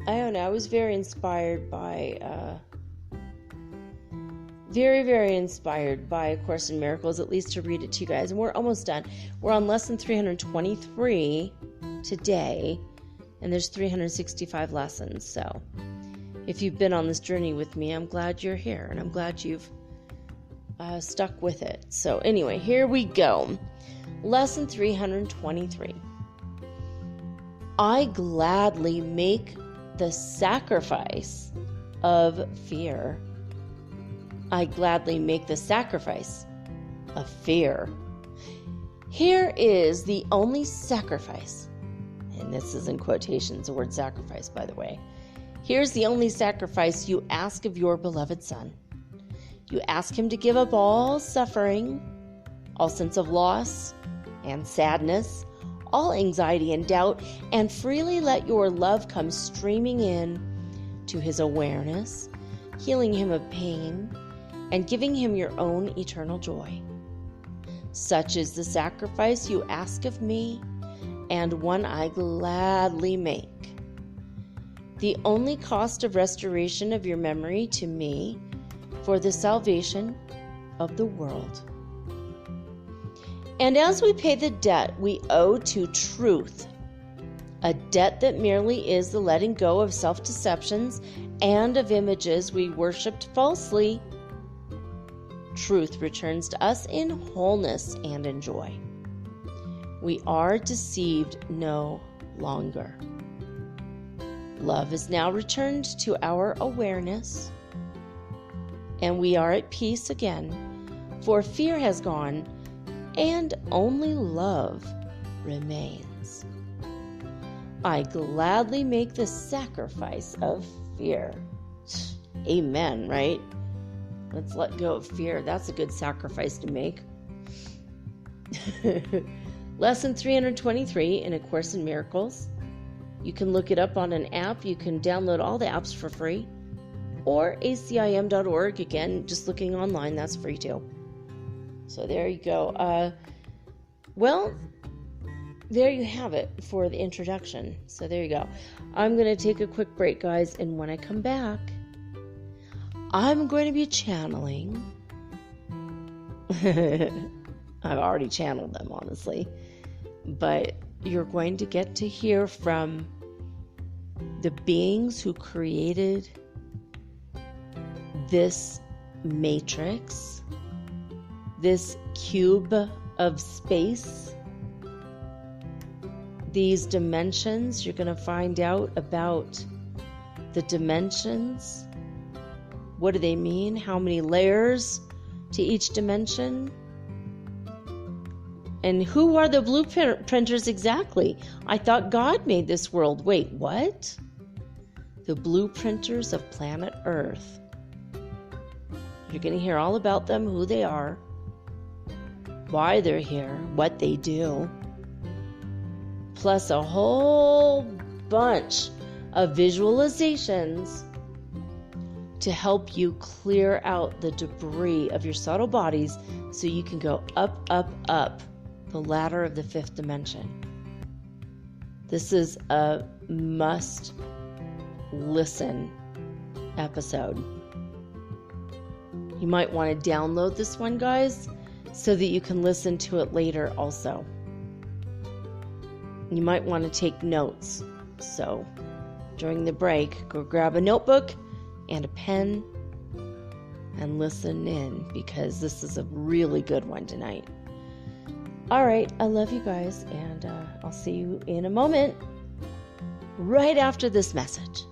S1: I don't know, I was very inspired by very inspired by A Course in Miracles, at least to read it to you guys. And we're almost done. We're on lesson 323 today, and there's 365 lessons. So if you've been on this journey with me, I'm glad you're here, and I'm glad you've stuck with it. So anyway, here we go. Lesson 323. I gladly make the sacrifice of fear. I gladly make the sacrifice of fear. Here is the only sacrifice, and this is in quotations, the word sacrifice, by the way. Here's the only sacrifice you ask of your beloved Son. You ask him to give up all suffering, all sense of loss and sadness, all anxiety and doubt, and freely let your love come streaming in to his awareness, healing him of pain, and giving him your own eternal joy. Such is the sacrifice you ask of me, and one I gladly make. The only cost of restoration of your memory to me for the salvation of the world. And as we pay the debt we owe to truth, a debt that merely is the letting go of self-deceptions and of images we worshipped falsely, truth returns to us in wholeness and in joy. We are deceived no longer. Love is now returned to our awareness, and we are at peace again, for fear has gone, and only love remains. I gladly make the sacrifice of fear. Amen, right? Let's let go of fear. That's a good sacrifice to make. Lesson 323 in A Course in Miracles. You can look it up on an app. You can download all the apps for free. Or acim.org. Again, just looking online, that's free too. So there you go. There you have it for the introduction. So there you go. I'm going to take a quick break, guys. And when I come back, I'm going to be channeling. I've already channeled them, honestly. But you're going to get to hear from the beings who created this matrix, this cube of space, these dimensions. You're going to find out about the dimensions. What do they mean? How many layers to each dimension? And who are the blueprinters exactly? I thought God made this world. Wait, what? The blueprinters of planet Earth. You're going to hear all about them, who they are, why they're here, what they do, plus a whole bunch of visualizations to help you clear out the debris of your subtle bodies so you can go up, up, up the ladder of the fifth dimension. This is a must listen episode. You might want to download this one, guys, so that you can listen to it later also. You might want to take notes. So during the break, go grab a notebook and a pen and listen in, because this is a really good one tonight. All right, I love you guys, and I'll see you in a moment, right after this message.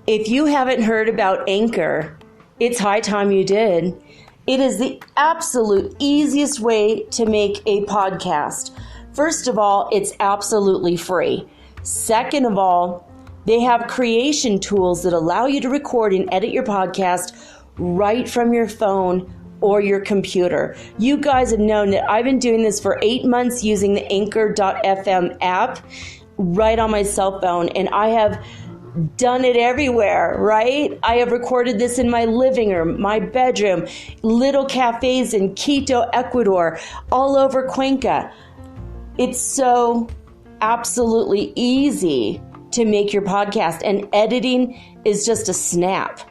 S1: If you haven't heard about Anchor, it's high time you did. It is the absolute easiest way to make a podcast. First of all, it's absolutely free. Second of all, they have creation tools that allow you to record and edit your podcast right from your phone or your computer. You guys have known that I've been doing this for 8 months using the Anchor.fm app right on my cell phone, and I have done it everywhere, right? I have recorded this in my living room, my bedroom, little cafes in Quito, Ecuador, all over Cuenca. It's so absolutely easy to make your podcast, and editing is just a snap.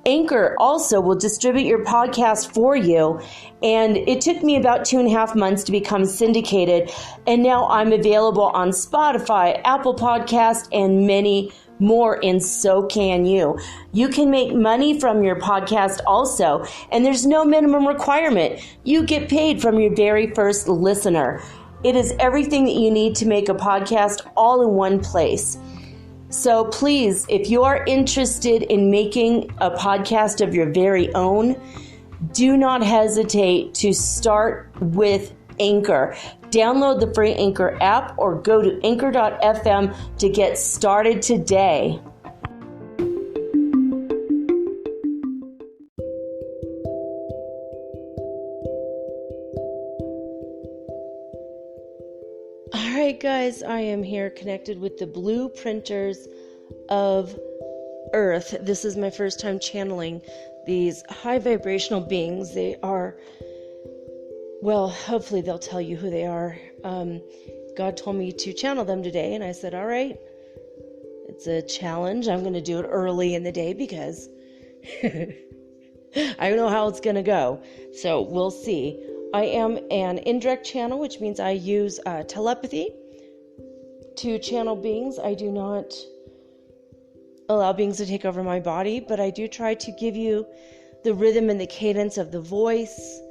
S1: Anchor also will distribute your podcast for you, and it took me about 2.5 months to become syndicated, and now I'm available on Spotify, Apple Podcast, and many more, and so can you. You can make money from your podcast also, and there's no minimum requirement. You get paid from your very first listener. It is everything that you need to make a podcast all in one place. So please, if you are interested in making a podcast of your very own, do not hesitate to start with Anchor. Download the free Anchor app or go to anchor.fm to get started today. All right, guys, I am here connected with the blueprinters of Earth. This is my first time channeling these high vibrational beings. They are, well, hopefully they'll tell you who they are. God told me to channel them today, and I said, all right, it's a challenge. I'm going to do it early in the day because I don't know how it's going to go. So we'll see. I am an indirect channel, which means I use telepathy to channel beings. I do not allow beings to take over my body, but I do try to give you the rhythm and the cadence of the voice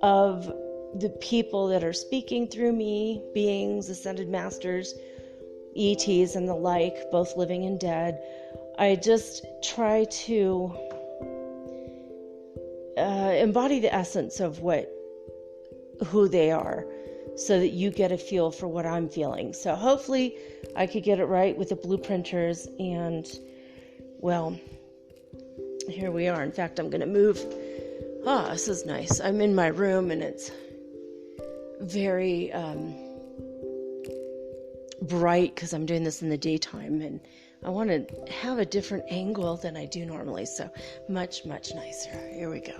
S1: of the people that are speaking through me, beings, ascended masters, ETs, and the like, both living and dead. I just try to embody the essence of who they are, so that you get a feel for what I'm feeling. So hopefully I could get it right with the blueprinters, and well, here we are. In fact, I'm going to move. This is nice. I'm in my room and it's very bright because I'm doing this in the daytime, and I want to have a different angle than I do normally. So much, much nicer. Here we go.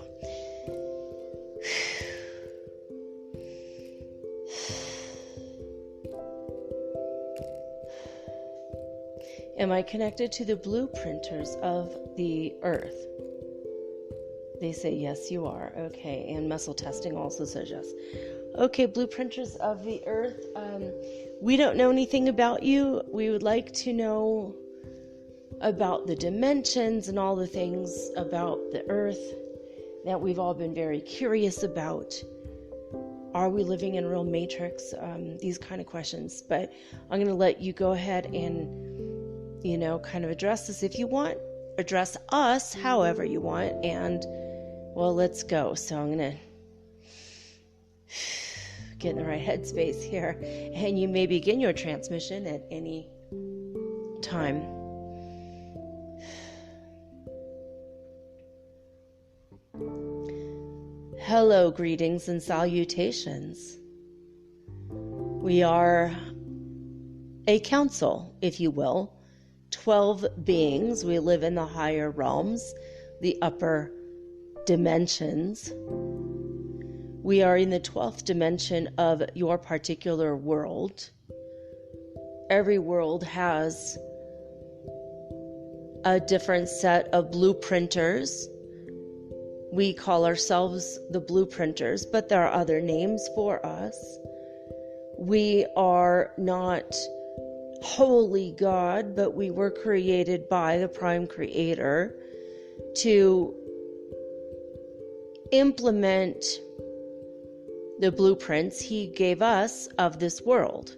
S1: Am I connected to the blueprinters of the earth? They say, yes, you are. Okay, and muscle testing also says yes. Okay, blueprinters of the earth. We don't know anything about you. We would like to know about the dimensions and all the things about the earth that we've all been very curious about. Are we living in a real matrix? These kind of questions. But I'm going to let you go ahead and kind of address this if you want. Address us however you want. And, well, let's go. So I'm going to get in the right headspace here. And you may begin your transmission at any time. Hello, greetings and salutations. We are a council, if you will. 12 beings. We live in the higher realms, the upper dimensions. We are in the 12th dimension of your particular world. Every world has a different set of blueprinters. We call ourselves the blueprinters, but there are other names for us. We are not holy God, but we were created by the Prime Creator to implement the blueprints He gave us of this world.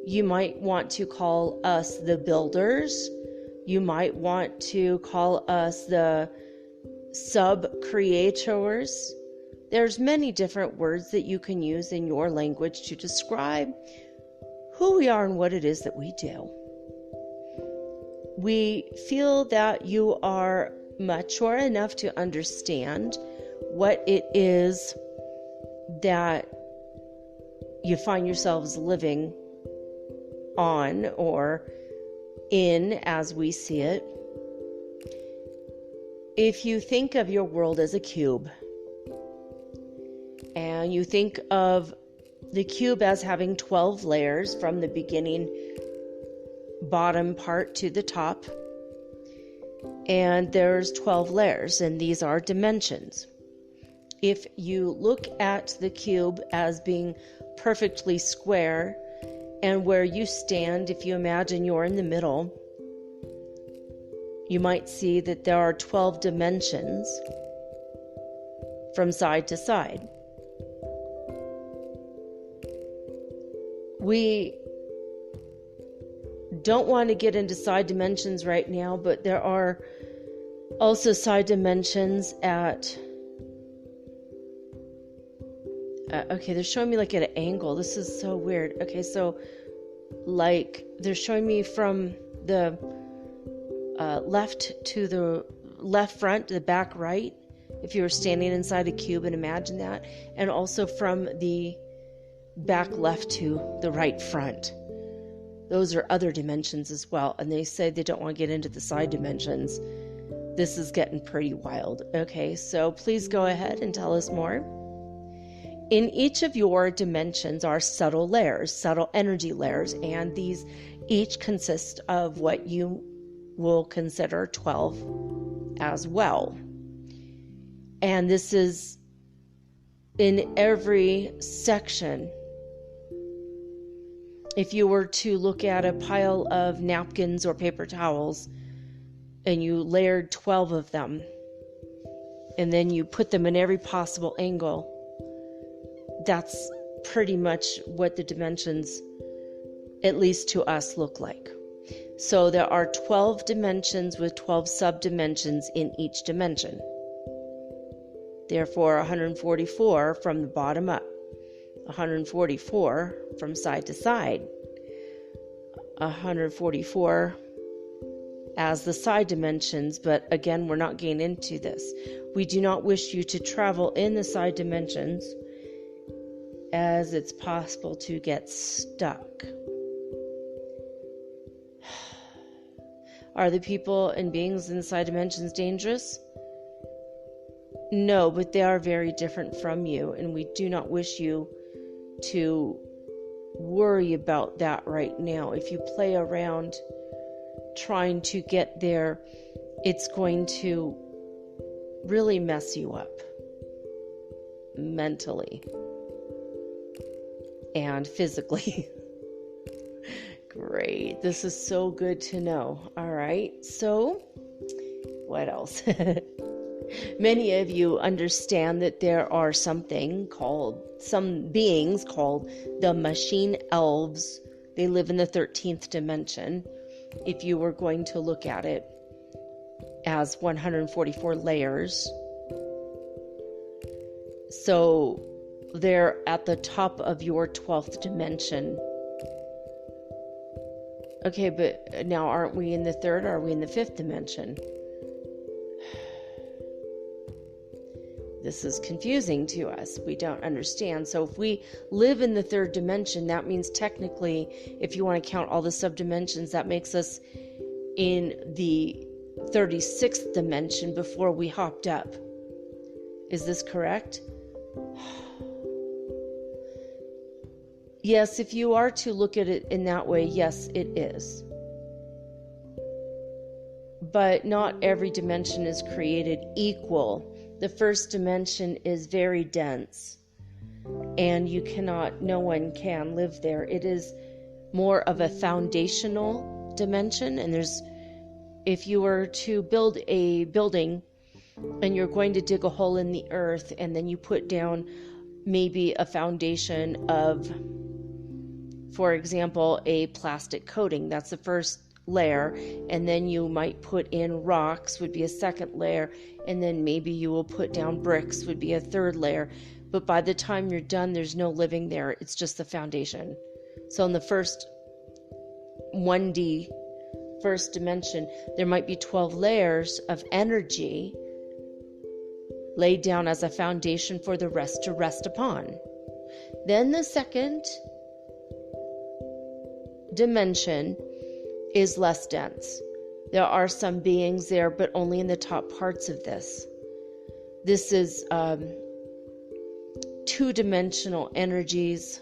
S1: You might want to call us the builders. You might want to call us the sub-creators. There's many different words that you can use in your language to describe who we are and what it is that we do. We feel that you are mature enough to understand what it is that you find yourselves living on or in as we see it. If you think of your world as a cube, and you think of the cube as having 12 layers from the beginning bottom part to the top, and there's 12 layers, and these are dimensions. If you look at the cube as being perfectly square, and where you stand, if you imagine you're in the middle, you might see that there are 12 dimensions from side to side. We don't want to get into side dimensions right now, but there are also side dimensions at... okay, they're showing me like at an angle. This is so weird. Okay, so like they're showing me from the left to the left front to the back right, if you were standing inside a cube, and imagine that, and also from the back left to the right front. Those are other dimensions as well, and they say they don't want to get into the side dimensions. This is getting pretty wild. Okay, so please go ahead and tell us more. In each of your dimensions are subtle layers, subtle energy layers, and these each consist of what you will consider 12 as well. And this is in every section. If you were to look at a pile of napkins or paper towels and you layered 12 of them, and then you put them in every possible angle, that's pretty much what the dimensions, at least to us, look like. So there are 12 dimensions with 12 subdimensions in each dimension. Therefore, 144 from the bottom up, 144 from side to side, 144 as the side dimensions, but again, we're not getting into this. We do not wish you to travel in the side dimensions, as it's possible to get stuck. Are the people and beings in the side dimensions dangerous? No, but they are very different from you, and we do not wish you to worry about that right now. If you play around trying to get there, it's going to really mess you up mentally and physically. Great. This is so good to know. All right. So, what else? Many of you understand that there are some beings called the machine elves. They live in the 13th dimension. If you were going to look at it as 144 layers. So they're at the top of your 12th dimension. Okay, but now aren't we in the 3rd or are we in the 5th dimension? This is confusing to us. We don't understand. So if we live in the 3rd dimension, that means technically, if you want to count all the subdimensions, that makes us in the 36th dimension before we hopped up. Is this correct? Yes, if you are to look at it in that way, yes, it is. But not every dimension is created equal. The first dimension is very dense, and no one can live there. It is more of a foundational dimension, and if you were to build a building and you're going to dig a hole in the earth, and then you put down maybe a foundation of, for example, a plastic coating, that's the first layer, and then you might put in rocks, would be a second layer, and then maybe you will put down bricks, would be a third layer. But by the time you're done, there's no living there. It's just the foundation. So in the first 1D, first dimension, there might be 12 layers of energy laid down as a foundation for the rest to rest upon. Then the second dimension is less dense. There are some beings there, but only in the top parts of this. This is two-dimensional energies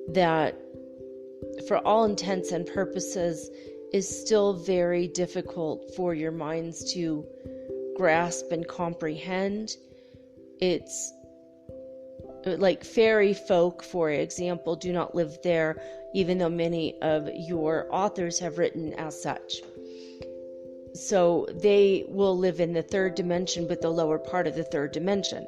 S1: that, for all intents and purposes, is still very difficult for your minds to grasp and comprehend. It's like fairy folk, for example, do not live there, even though many of your authors have written as such. So they will live in the 3rd dimension, but the lower part of the 3rd dimension.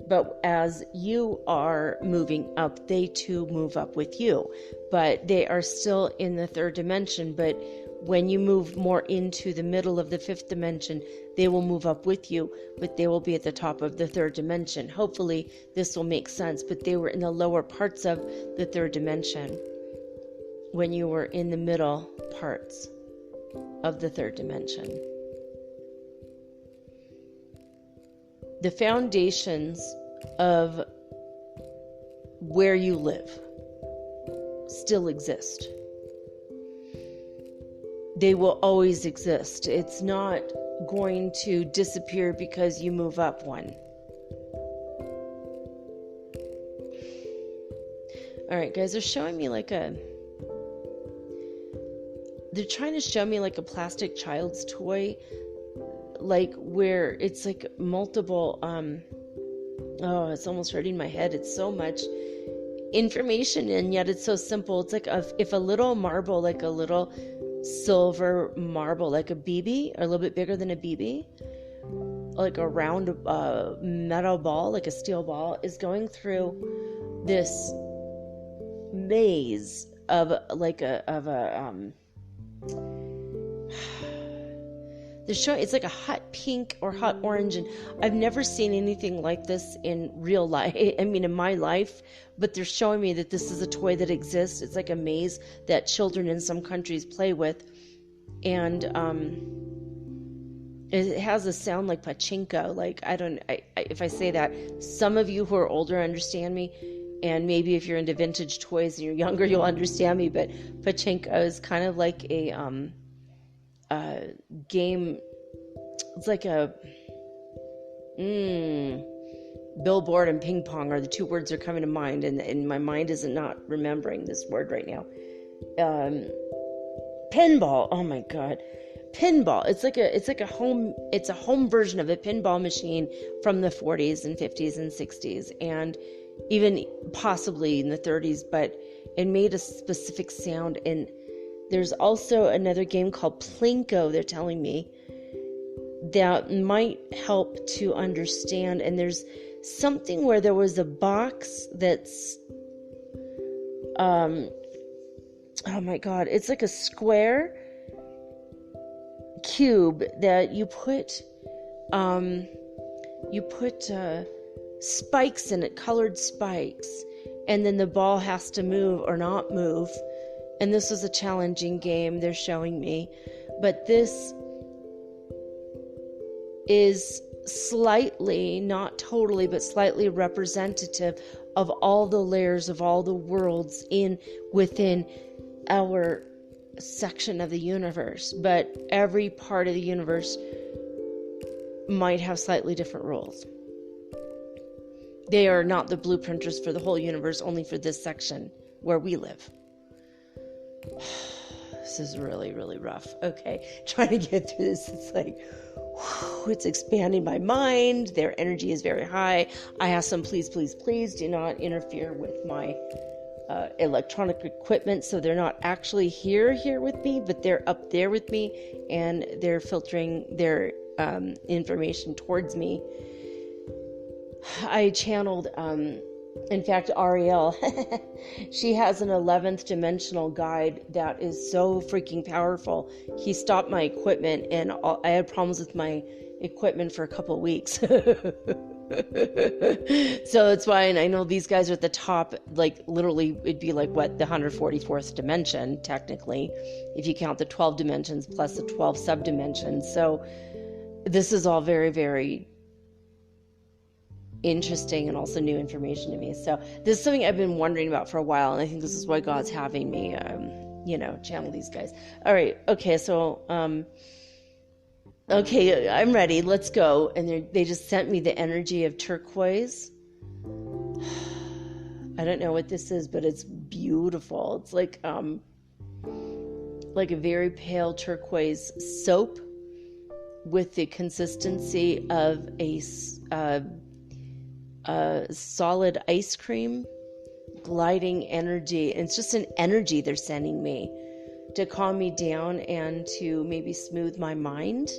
S1: But as you are moving up, they too move up with you. But they are still in the 3rd dimension, but when you move more into the middle of the 5th dimension, they will move up with you, but they will be at the top of the 3rd dimension. Hopefully this will make sense, but they were in the lower parts of the 3rd dimension when you were in the middle parts of the 3rd dimension. The foundations of where you live still exist. They will always exist. It's not going to disappear because you move up one. All right, guys, they're trying to show me like a plastic child's toy, like where it's like multiple, it's almost hurting my head. It's so much information and yet it's so simple. It's like if a little marble, like a little silver marble, like a BB, or a little bit bigger than a BB, like a round metal ball, like a steel ball, is going through this maze of They're showing it's like a hot pink or hot orange, and I've never seen anything like this in real life. I mean, in my life, but they're showing me that this is a toy that exists. It's like a maze that children in some countries play with, and it has a sound like pachinko. Like if I say that, some of you who are older understand me, and maybe if you're into vintage toys and you're younger, you'll understand me. But pachinko is kind of like a game. It's like a billboard and ping pong are the two words that are coming to mind, and my mind isn't not remembering this word right now. Pinball. Oh my god, pinball. It's a home version of a pinball machine from the 40s and 50s and 60s, and even possibly in the 30s. But it made a specific sound. And there's also another game called Plinko, they're telling me, that might help to understand. And there's something where there was a box that's oh my god, it's like a square cube that you put spikes in it, colored spikes, and then the ball has to move or not move. And this was a challenging game, they're showing me. But this is slightly, not totally, but slightly representative of all the layers of all the worlds within our section of the universe. But every part of the universe might have slightly different rules. They are not the blueprinters for the whole universe, only for this section where we live. This is really, really rough. Okay, trying to get through this. It's like, it's expanding my mind. Their energy is very high. I ask them, please, please, please do not interfere with my electronic equipment. So they're not actually here with me, but they're up there with me, and they're filtering their information towards me. I channeled, in fact, Ariel, she has an 11th dimensional guide that is so freaking powerful. He stopped my equipment, and I had problems with my equipment for a couple of weeks. So it's why, and I know these guys are at the top, like literally it'd be like what, the 144th dimension, technically, if you count the 12 dimensions plus the 12 subdimensions. So this is all very, very interesting and also new information to me. So this is something I've been wondering about for a while, and I think this is why God's having me, channel these guys. All right. Okay. So, okay, I'm ready. Let's go. And they just sent me the energy of turquoise. I don't know what this is, but it's beautiful. It's like a very pale turquoise soap with the consistency of a solid ice cream, gliding energy. And it's just an energy they're sending me to calm me down and to maybe smooth my mind,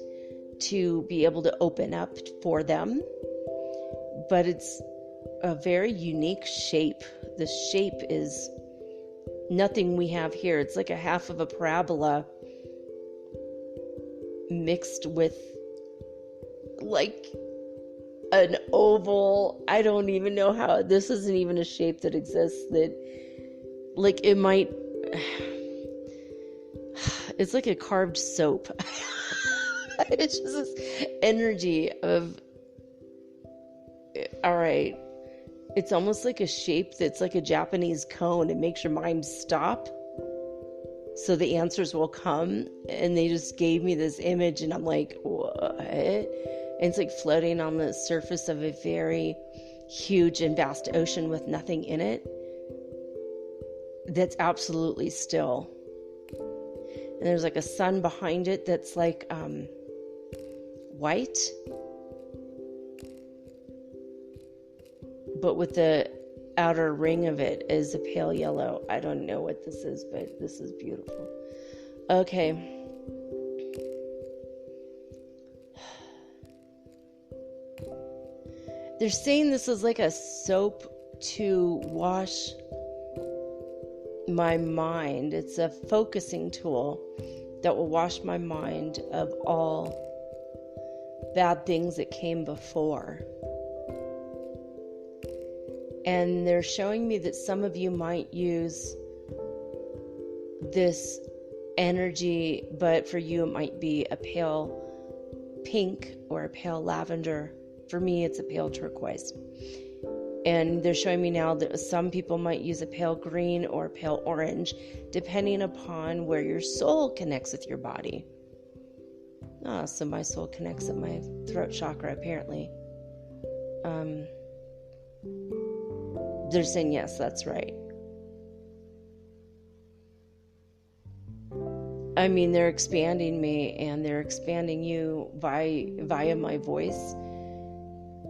S1: to be able to open up for them. But it's a very unique shape. The shape is nothing we have here. It's like a half of a parabola mixed with like an oval. I don't even know how. This isn't even a shape that exists. That, like, it might. It's like a carved soap. It's just this energy of. All right. It's almost like a shape that's like a Japanese cone. It makes your mind stop, so the answers will come. And they just gave me this image, and I'm like, what? And it's like floating on the surface of a very huge and vast ocean with nothing in it. That's absolutely still. And there's like a sun behind it that's like white, but with the outer ring of it is a pale yellow. I don't know what this is, but this is beautiful. Okay. They're saying this is like a soap to wash my mind. It's a focusing tool that will wash my mind of all bad things that came before. And they're showing me that some of you might use this energy, but for you it might be a pale pink or a pale lavender. For me, it's a pale turquoise. And they're showing me now that some people might use a pale green or a pale orange, depending upon where your soul connects with your body. So my soul connects at my throat chakra, apparently. They're saying, yes, that's right. I mean, they're expanding me and they're expanding you via my voice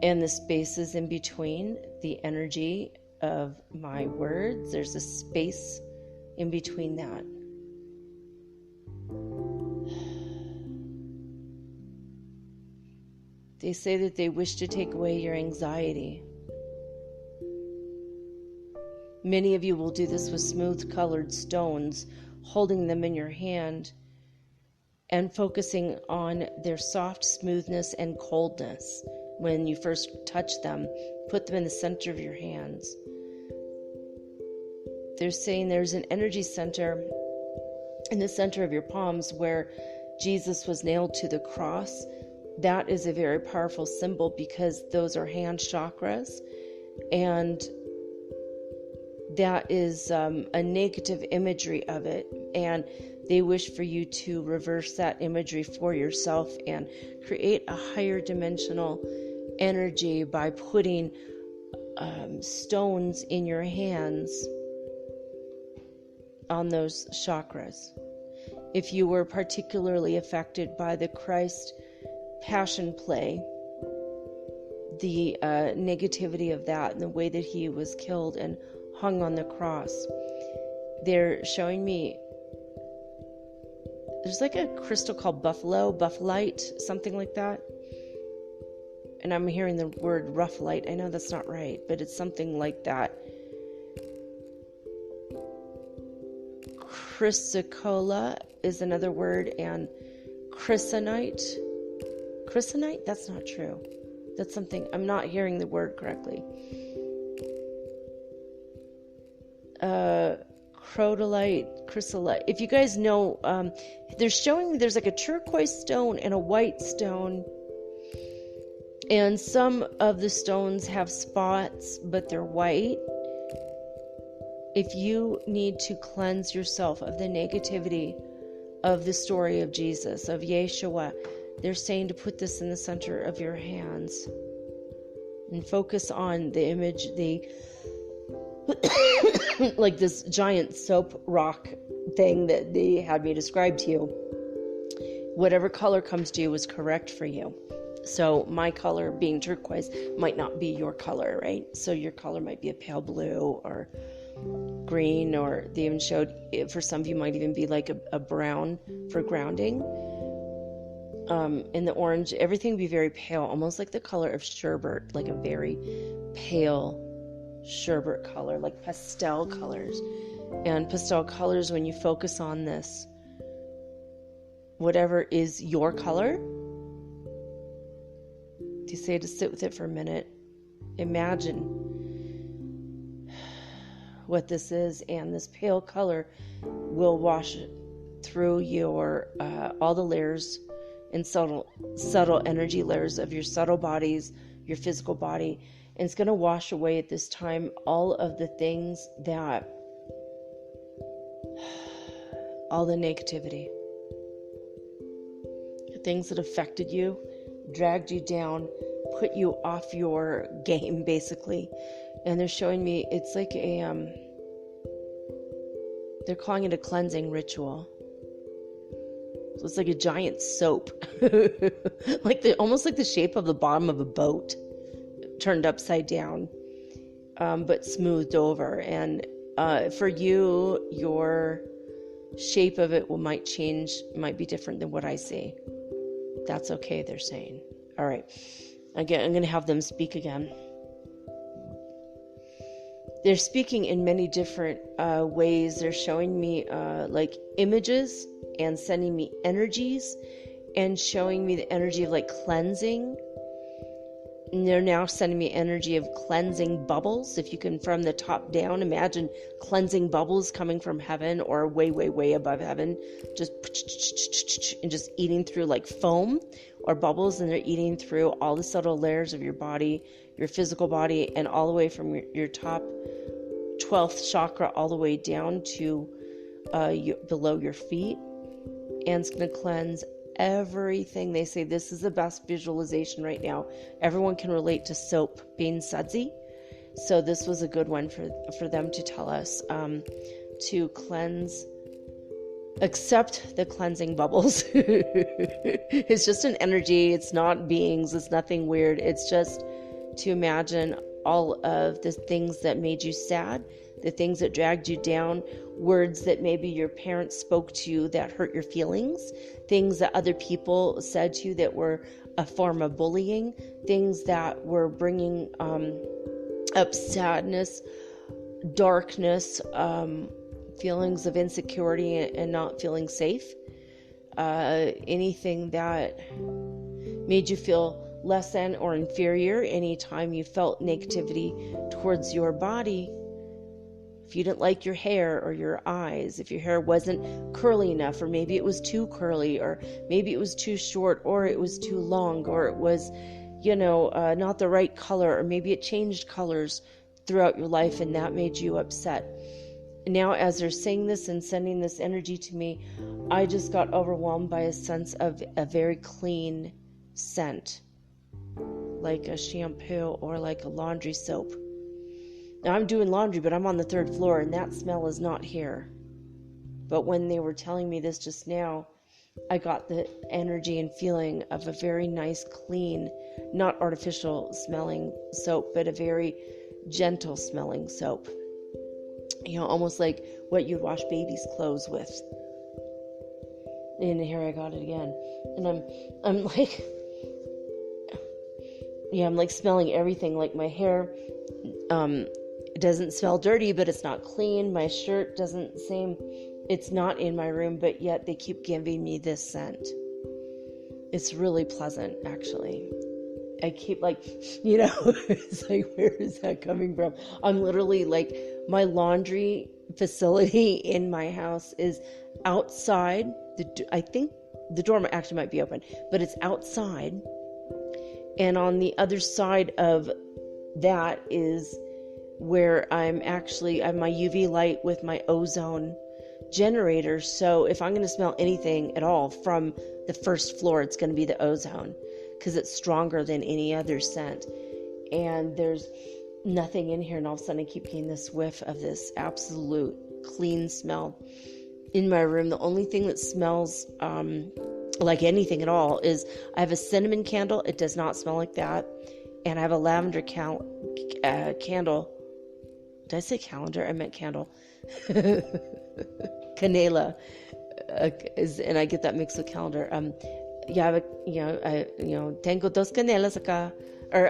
S1: and the spaces in between, the energy of my words. There's a space in between that. They say that they wish to take away your anxiety. Many of you will do this with smooth colored stones, holding them in your hand and focusing on their soft smoothness and coldness. When you first touch them, put them in the center of your hands. They're saying there's an energy center in the center of your palms where Jesus was nailed to the cross. That is a very powerful symbol because those are hand chakras, and that is a negative imagery of it, and they wish for you to reverse that imagery for yourself and create a higher dimensional energy by putting stones in your hands on those chakras. If you were particularly affected by the Christ Passion play, the negativity of that and the way that he was killed and hung on the cross, they're showing me there's like a crystal called buffalite, something like that. And I'm hearing the word ruffalite. I know that's not right, but it's something like that. Chrysocolla is another word, and chrysanite. Chrysanite? That's not true. That's something, I'm not hearing the word correctly. Chrysolite. If you guys know, they're showing me there's like a turquoise stone and a white stone. And some of the stones have spots, but they're white. If you need to cleanse yourself of the negativity of the story of Jesus, of Yeshua, they're saying to put this in the center of your hands and focus on the image, like this giant soap rock thing that they had me describe to you. Whatever color comes to you is correct for you. So my color being turquoise might not be your color, right? So your color might be a pale blue or green, or they even showed, for some of you might even be like a brown for grounding. In the orange, everything would be very pale, almost like the color of sherbet, like a very pale sherbet color, like pastel colors. And pastel colors, when you focus on this, whatever is your color, you say to sit with it for a minute. Imagine what this is, and this pale color will wash through your all the layers and subtle energy layers of your subtle bodies, your physical body, and it's going to wash away at this time all of the things that, all the negativity, the things that affected you, dragged you down, put you off your game, basically. And they're showing me it's like they're calling it a cleansing ritual. So it's like a giant soap, like almost like the shape of the bottom of a boat, turned upside down, but smoothed over. And for you, your shape of it might change, might be different than what I see. That's okay, they're saying. All right. Again, I'm going to have them speak again. They're speaking in many different ways. They're showing me like images and sending me energies and showing me the energy of like cleansing. And they're now sending me energy of cleansing bubbles. If you can, from the top down, imagine cleansing bubbles coming from heaven or way, way, way above heaven, just and just eating through like foam or bubbles, and they're eating through all the subtle layers of your body, your physical body, and all the way from your top 12th chakra all the way down to below your feet. And it's going to cleanse everything. They say this is the best visualization right now. Everyone can relate to soap being sudsy, so this was a good one for them to tell us to cleanse. Accept the cleansing bubbles. It's just an energy. It's not beings. It's nothing weird. It's just to imagine all of the things that made you sad, the things that dragged you down, words that maybe your parents spoke to you that hurt your feelings, things that other people said to you that were a form of bullying, things that were bringing up sadness, darkness, feelings of insecurity and not feeling safe, anything that made you feel less than or inferior, anytime you felt negativity towards your body. If you didn't like your hair or your eyes, if your hair wasn't curly enough, or maybe it was too curly, or maybe it was too short, or it was too long, or it was, not the right color, or maybe it changed colors throughout your life and that made you upset. Now, as they're saying this and sending this energy to me, I just got overwhelmed by a sense of a very clean scent, like a shampoo or like a laundry soap. Now, I'm doing laundry, but I'm on the 3rd floor, and that smell is not here. But when they were telling me this just now, I got the energy and feeling of a very nice, clean, not artificial smelling soap, but a very gentle smelling soap. Almost like what you'd wash baby's clothes with. And here I got it again. And I'm like, I'm like smelling everything. Like my hair, it doesn't smell dirty, but it's not clean. My shirt doesn't seem, it's not in my room, but yet they keep giving me this scent. It's really pleasant, actually. I keep it's like, where is that coming from? I'm literally like, my laundry facility in my house is outside. I think the door actually might be open, but it's outside. And on the other side of that is where I have my UV light with my ozone generator. So if I'm going to smell anything at all from the 1st floor, it's going to be the ozone, because it's stronger than any other scent. And there's nothing in here, and all of a sudden I keep getting this whiff of this absolute clean smell in my room. The only thing that smells like anything at all is I have a cinnamon candle. It does not smell like that. And I have a lavender candle. Did I say calendar? I meant candle. Canela, and I get that mixed with calendar. Tengo dos canelas acá, or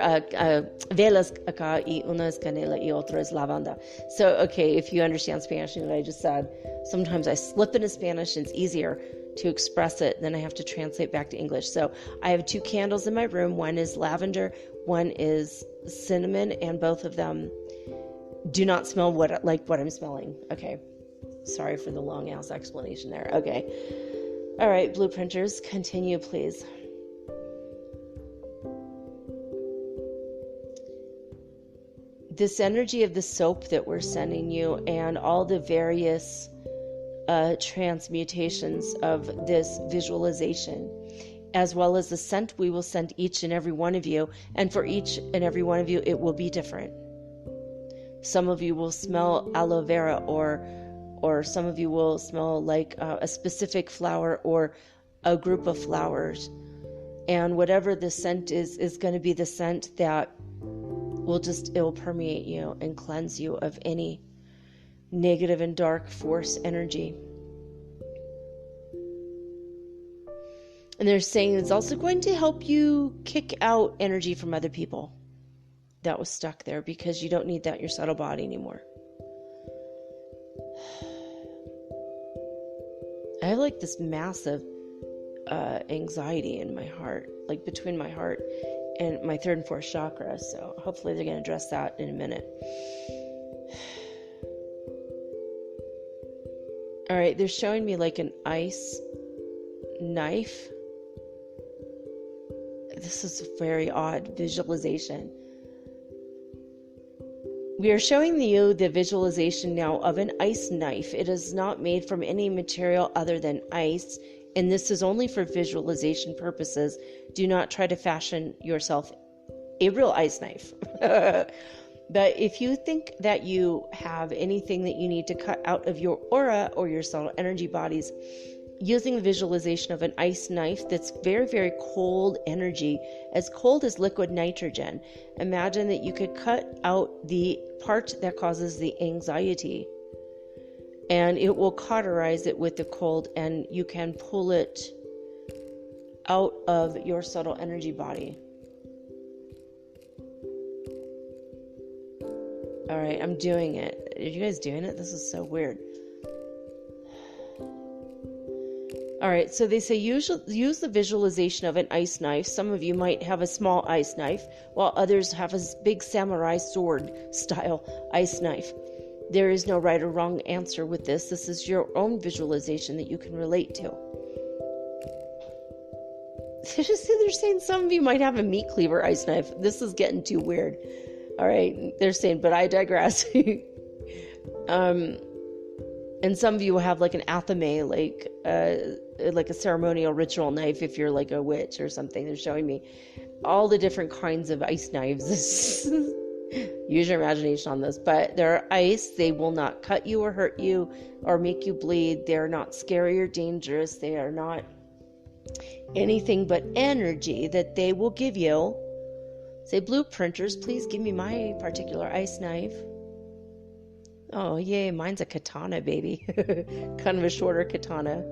S1: velas acá, y una es canela y otra es lavanda. So, okay, if you understand Spanish and what I just said, sometimes I slip into Spanish and it's easier to express it than I have to translate back to English. So I have 2 candles in my room. One is lavender, one is cinnamon, and both of them do not smell what I'm smelling. Okay. Sorry for the long ass explanation there. Okay. All right, blueprinters, continue, please. This energy of the soap that we're sending you and all the various transmutations of this visualization, as well as the scent we will send each and every one of you. And for each and every one of you, it will be different. Some of you will smell aloe vera, or some of you will smell like a specific flower or a group of flowers. And whatever the scent is going to be the scent that it will permeate you and cleanse you of any negative and dark force energy. And they're saying it's also going to help you kick out energy from other people that was stuck there, because you don't need that in your subtle body anymore. I have like this massive anxiety in my heart, like between my heart and my third and fourth chakra. So hopefully they're going to address that in a minute. All right, they're showing me like an ice knife. This is a very odd visualization. We are showing you the visualization now of an ice knife. It is not made from any material other than ice, and this is only for visualization purposes. Do not try to fashion yourself a real ice knife. But if you think that you have anything that you need to cut out of your aura or your subtle energy bodies, using the visualization of an ice knife that's very, very cold energy, as cold as liquid nitrogen, imagine that you could cut out the part that causes the anxiety, and it will cauterize it with the cold, and you can pull it out of your subtle energy body. All right, I'm doing it. Are you guys doing it? This is so weird. All right, so they say use the visualization of an ice knife. Some of you might have a small ice knife, while others have a big samurai sword style ice knife. There is no right or wrong answer with this. This is your own visualization that you can relate to. They're saying some of you might have a meat cleaver ice knife. This is getting too weird. All right, they're saying, but I digress. And some of you will have like an athame, like a ceremonial ritual knife if you're like a witch or something. They're showing me all the different kinds of ice knives. Use your imagination on this. But they're ice. They will not cut you or hurt you or make you bleed. They're not scary or dangerous. They are not anything but energy that they will give you. Say, blueprinters, please give me my particular ice knife. Oh, yay, mine's a katana, baby. Kind of a shorter katana.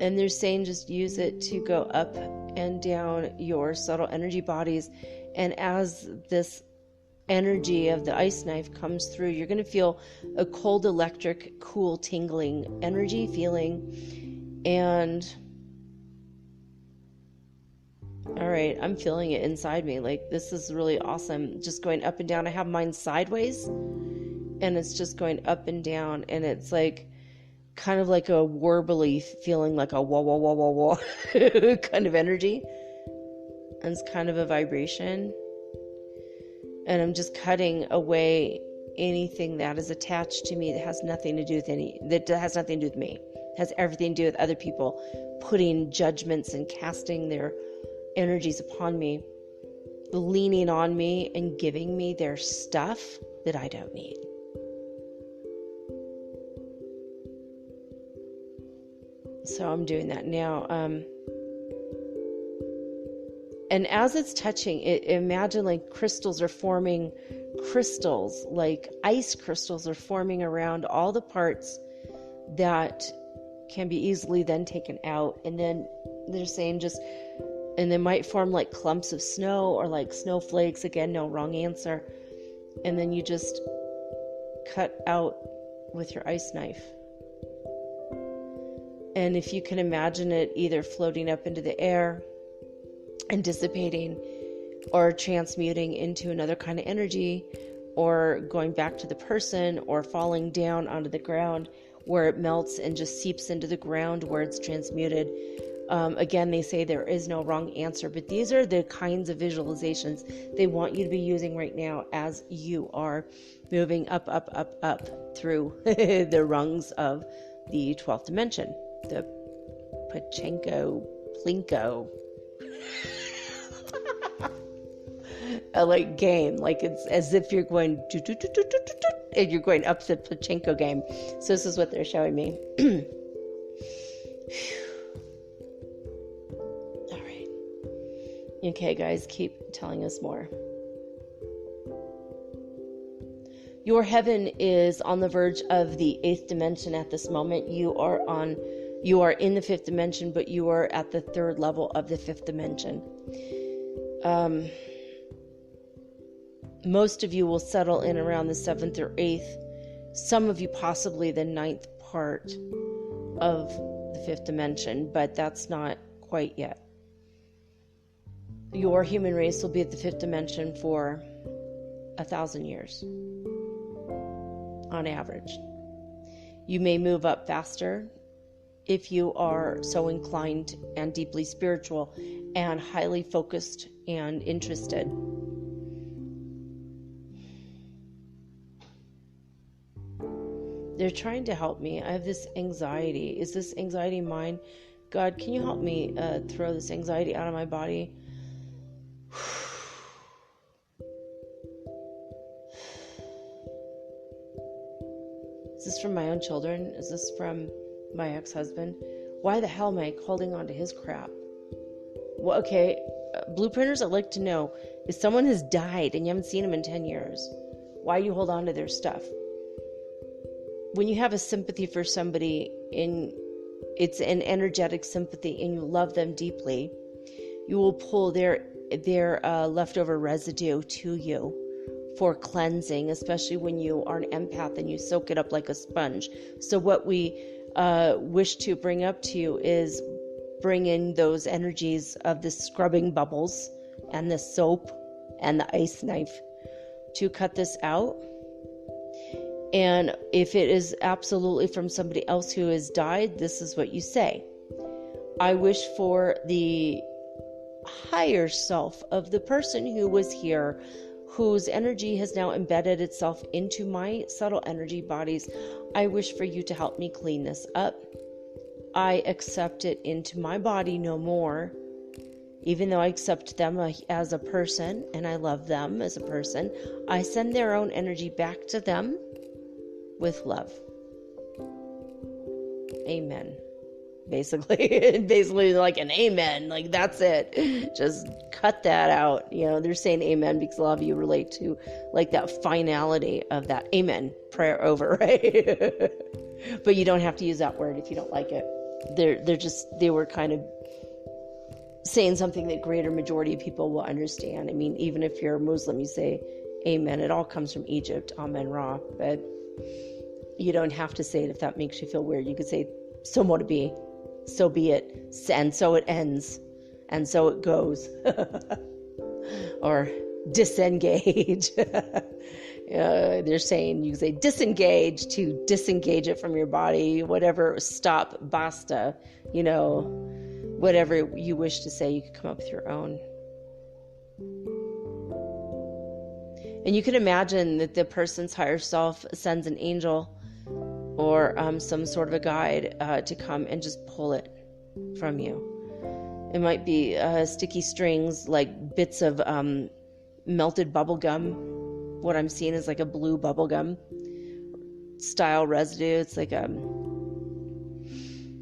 S1: And they're saying just use it to go up and down your subtle energy bodies. And as this energy of the ice knife comes through, you're going to feel a cold, electric, cool, tingling energy feeling. And all right, I'm feeling it inside me. Like, this is really awesome. Just going up and down. I have mine sideways, and it's just going up and down, and it's like kind of like a warbly feeling, like a wah wah wah wah wah kind of energy. And it's kind of a vibration. And I'm just cutting away anything that is attached to me that has nothing to do with me. It has everything to do with other people putting judgments and casting their energies upon me, leaning on me and giving me their stuff that I don't need. So I'm doing that now. And as it's touching it, imagine like crystals, like ice crystals are forming around all the parts that can be easily then taken out. And then they're saying and they might form like clumps of snow or like snowflakes. Again, no wrong answer. And then you just cut out with your ice knife. And if you can imagine it either floating up into the air and dissipating, or transmuting into another kind of energy, or going back to the person, or falling down onto the ground where it melts and just seeps into the ground where it's transmuted. Again, they say there is no wrong answer, but these are the kinds of visualizations they want you to be using right now as you are moving up, up, up, up through the rungs of the 12th dimension, the Plinko like game, like it's as if you're going and you're going up the pachinko game. So this is what they're showing me. All right. Okay, guys, keep telling us more. Your heaven is on the verge of the 8th dimension at this moment. You are in the 5th dimension, but you are at the 3rd level of the 5th dimension. Most of you will settle in around the 7th or 8th. Some of you possibly the 9th part of the fifth dimension, but that's not quite yet. Your human race will be at the fifth dimension for 1,000 years on average. You may move up faster if you are so inclined and deeply spiritual and highly focused and interested. They're trying to help me. I have this anxiety. Is this anxiety mine? God, can you help me throw this anxiety out of my body? Is this from my own children? Is this from my ex-husband? Why the hell am I holding on to his crap? Well, okay, blueprinters, I'd like to know, if someone has died and you haven't seen them in 10 years, why do you hold on to their stuff? When you have a sympathy for somebody, it's an energetic sympathy, and you love them deeply, you will pull their leftover residue to you for cleansing, especially when you are an empath and you soak it up like a sponge. So what we wish to bring up to you is bring in those energies of the scrubbing bubbles and the soap and the ice knife to cut this out. And if it is absolutely from somebody else who has died, this is what you say. I wish for the higher self of the person who was here, whose energy has now embedded itself into my subtle energy bodies. I wish for you to help me clean this up. I accept it into my body no more, even though I accept them as a person and I love them as a person. I send their own energy back to them with love. Amen. Basically like an amen, like that's it. Just cut that out. You know, they're saying amen because a lot of you relate to like that finality of that amen prayer over, right? But you don't have to use that word if you don't like it. They were kind of saying something that greater majority of people will understand. I mean, even if you're a Muslim, you say amen. It all comes from Egypt, Amen Ra, but you don't have to say it if that makes you feel weird. You could say, so mote it be, so be it, and so it ends, and so it goes. Or disengage. They're saying you can say disengage to disengage it from your body, whatever, stop, basta, whatever you wish to say, you could come up with your own. And you can imagine that the person's higher self sends an angel or some sort of a guide to come and just pull it from you. It might be sticky strings, like bits of melted bubble gum. What I'm seeing is like a blue bubble gum style residue. It's like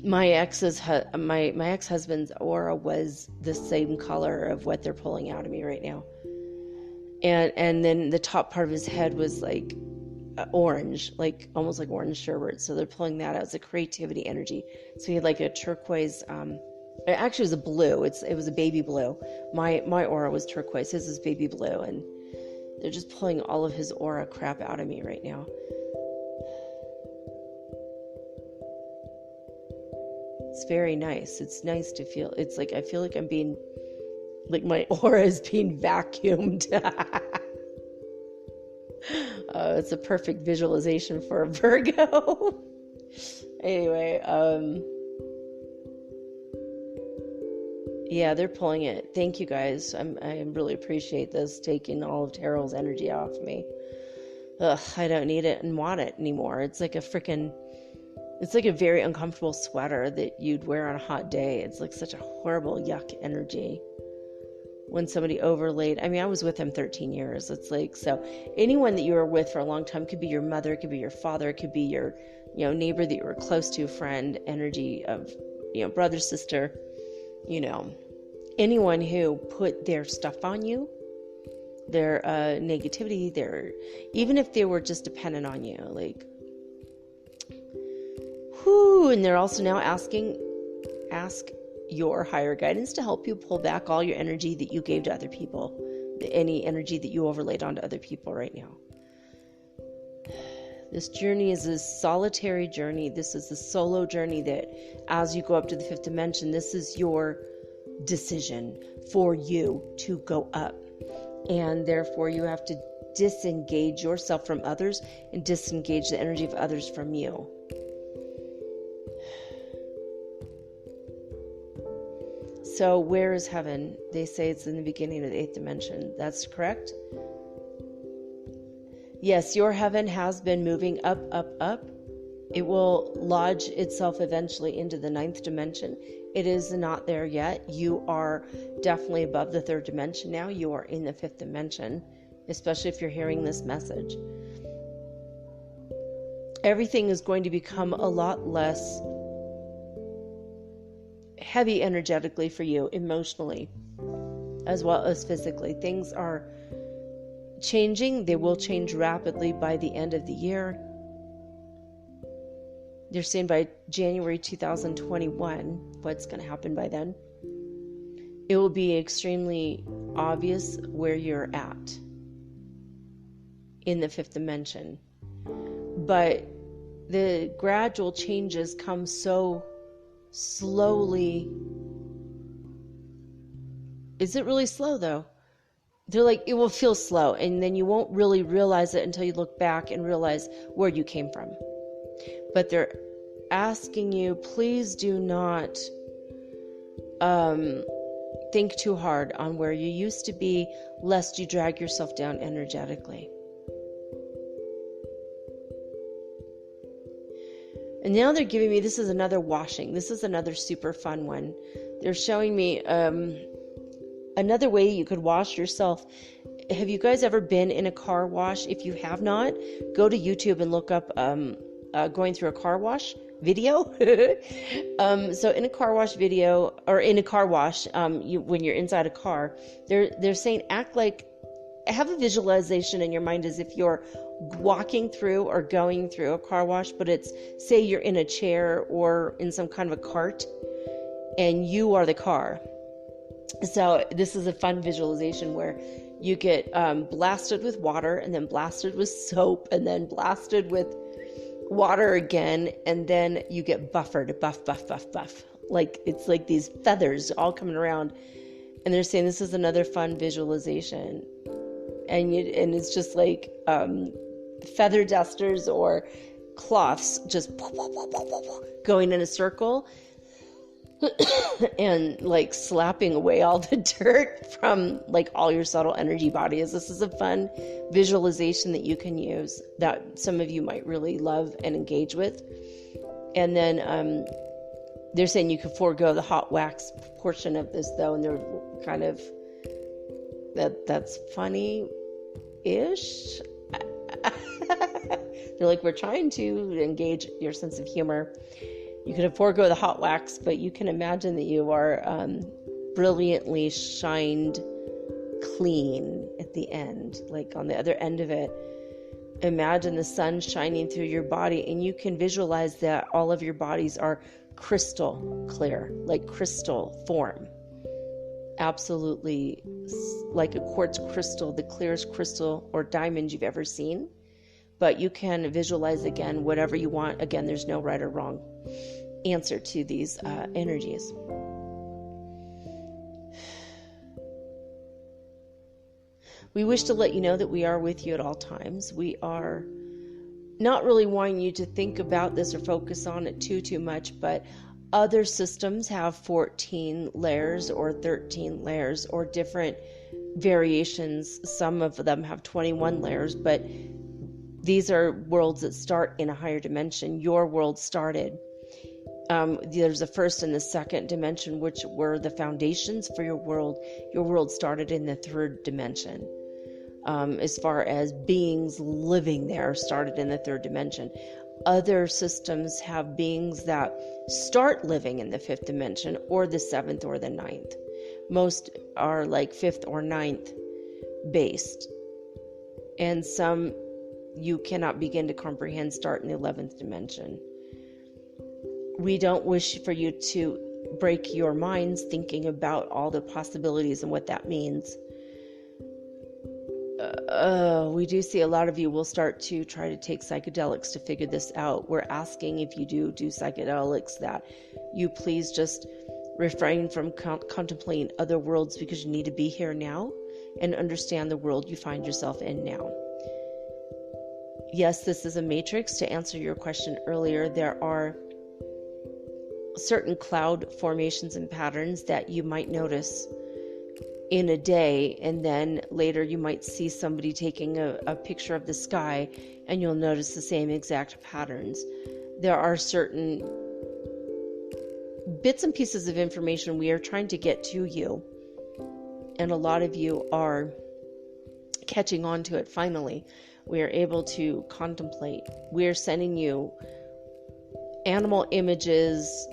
S1: my ex-husband's aura was the same color of what they're pulling out of me right now. And then the top part of his head was like orange, like almost like orange sherbet. So they're pulling that out as a creativity energy. So he had like a turquoise, it actually was a blue. It was a baby blue. My aura was turquoise. His is baby blue. And they're just pulling all of his aura crap out of me right now. It's very nice. It's nice to feel. It's like I feel like I'm being, like my aura is being vacuumed. It's a perfect visualization for a Virgo. Anyway, yeah, they're pulling it. Thank you guys. I really appreciate this, taking all of Terrell's energy off me. I don't need it and want it anymore. It's like it's like a very uncomfortable sweater that you'd wear on a hot day. It's like such a horrible yuck energy. When somebody overlaid, I was with him 13 years. It's like, so anyone that you were with for a long time, could be your mother, it could be your father, it could be your, neighbor that you were close to, friend, energy of, brother, sister, anyone who put their stuff on you, their negativity, even if they were just dependent on you, like, and they're also now ask your higher guidance to help you pull back all your energy that you gave to other people, any energy that you overlaid onto other people right now. This journey is a solitary journey. This is a solo journey that as you go up to the 5th dimension, this is your decision for you to go up. And therefore you have to disengage yourself from others and disengage the energy of others from you. So where is heaven? They say it's in the beginning of the 8th dimension. That's correct? Yes, your heaven has been moving up, up, up. It will lodge itself eventually into the 9th dimension. It is not there yet. You are definitely above the 3rd dimension now. You are in the 5th dimension, especially if you're hearing this message. Everything is going to become a lot less heavy energetically for you, emotionally, as well as physically. Things are changing. They will change rapidly by the end of the year. They're saying by January 2021, what's going to happen by then. It will be extremely obvious where you're at in the 5th dimension. But the gradual changes come so slowly. Is it really slow though? They're like, it will feel slow, and then you won't really realize it until you look back and realize where you came from. But they're asking you, please do not think too hard on where you used to be, lest you drag yourself down energetically. And now they're giving me, this is another washing. This is another super fun one. They're showing me another way you could wash yourself. Have you guys ever been in a car wash? If you have not, go to YouTube and look up going through a car wash video. So in a car wash video, or in a car wash, when you're inside a car, they're saying act like, have a visualization in your mind as if you're walking through or going through a car wash, but it's, say you're in a chair or in some kind of a cart and you are the car. So this is a fun visualization where you get blasted with water and then blasted with soap and then blasted with water again, and then you get buffered, buff. Like it's like these feathers all coming around, and they're saying this is another fun visualization. And it's just like feather dusters or cloths just going in a circle and like slapping away all the dirt from like all your subtle energy bodies. This is a fun visualization that you can use that some of you might really love and engage with. And then they're saying you could forego the hot wax portion of this though, and they're kind of that's funny-ish. They're like, we're trying to engage your sense of humor. You can forego the hot wax, but you can imagine that you are brilliantly shined clean at the end, like on the other end of it. Imagine the sun shining through your body, and you can visualize that all of your bodies are crystal clear, like crystal form. Absolutely like a quartz crystal, the clearest crystal or diamond you've ever seen. But you can visualize again whatever you want. Again, there's no right or wrong answer to these energies. We wish to let you know that we are with you at all times. We are not really wanting you to think about this or focus on it too much, but other systems have 14 layers or 13 layers or different variations. Some of them have 21 layers, but these are worlds that start in a higher dimension. Your world started. There's the first and the second dimension, which were the foundations for your world. Your world started in the 3rd dimension. As far as beings living there, started in the 3rd dimension. Other systems have beings that start living in the 5th dimension or the 7th or the 9th. Most are like 5th or 9th based. And some you cannot begin to comprehend start in the 11th dimension. We don't wish for you to break your minds thinking about all the possibilities and what that means. we do see a lot of you will start to try to take psychedelics to figure this out. We're asking, if you do psychedelics, that you please just refrain from contemplating other worlds, because you need to be here now and understand the world you find yourself in now. Yes, this is a matrix. To answer your question earlier, there are certain cloud formations and patterns that you might notice in a day, and then later you might see somebody taking a picture of the sky and you'll notice the same exact patterns. There are certain bits and pieces of information we are trying to get to you, and a lot of you are catching on to it. Finally, we are able to contemplate. We are sending you animal images,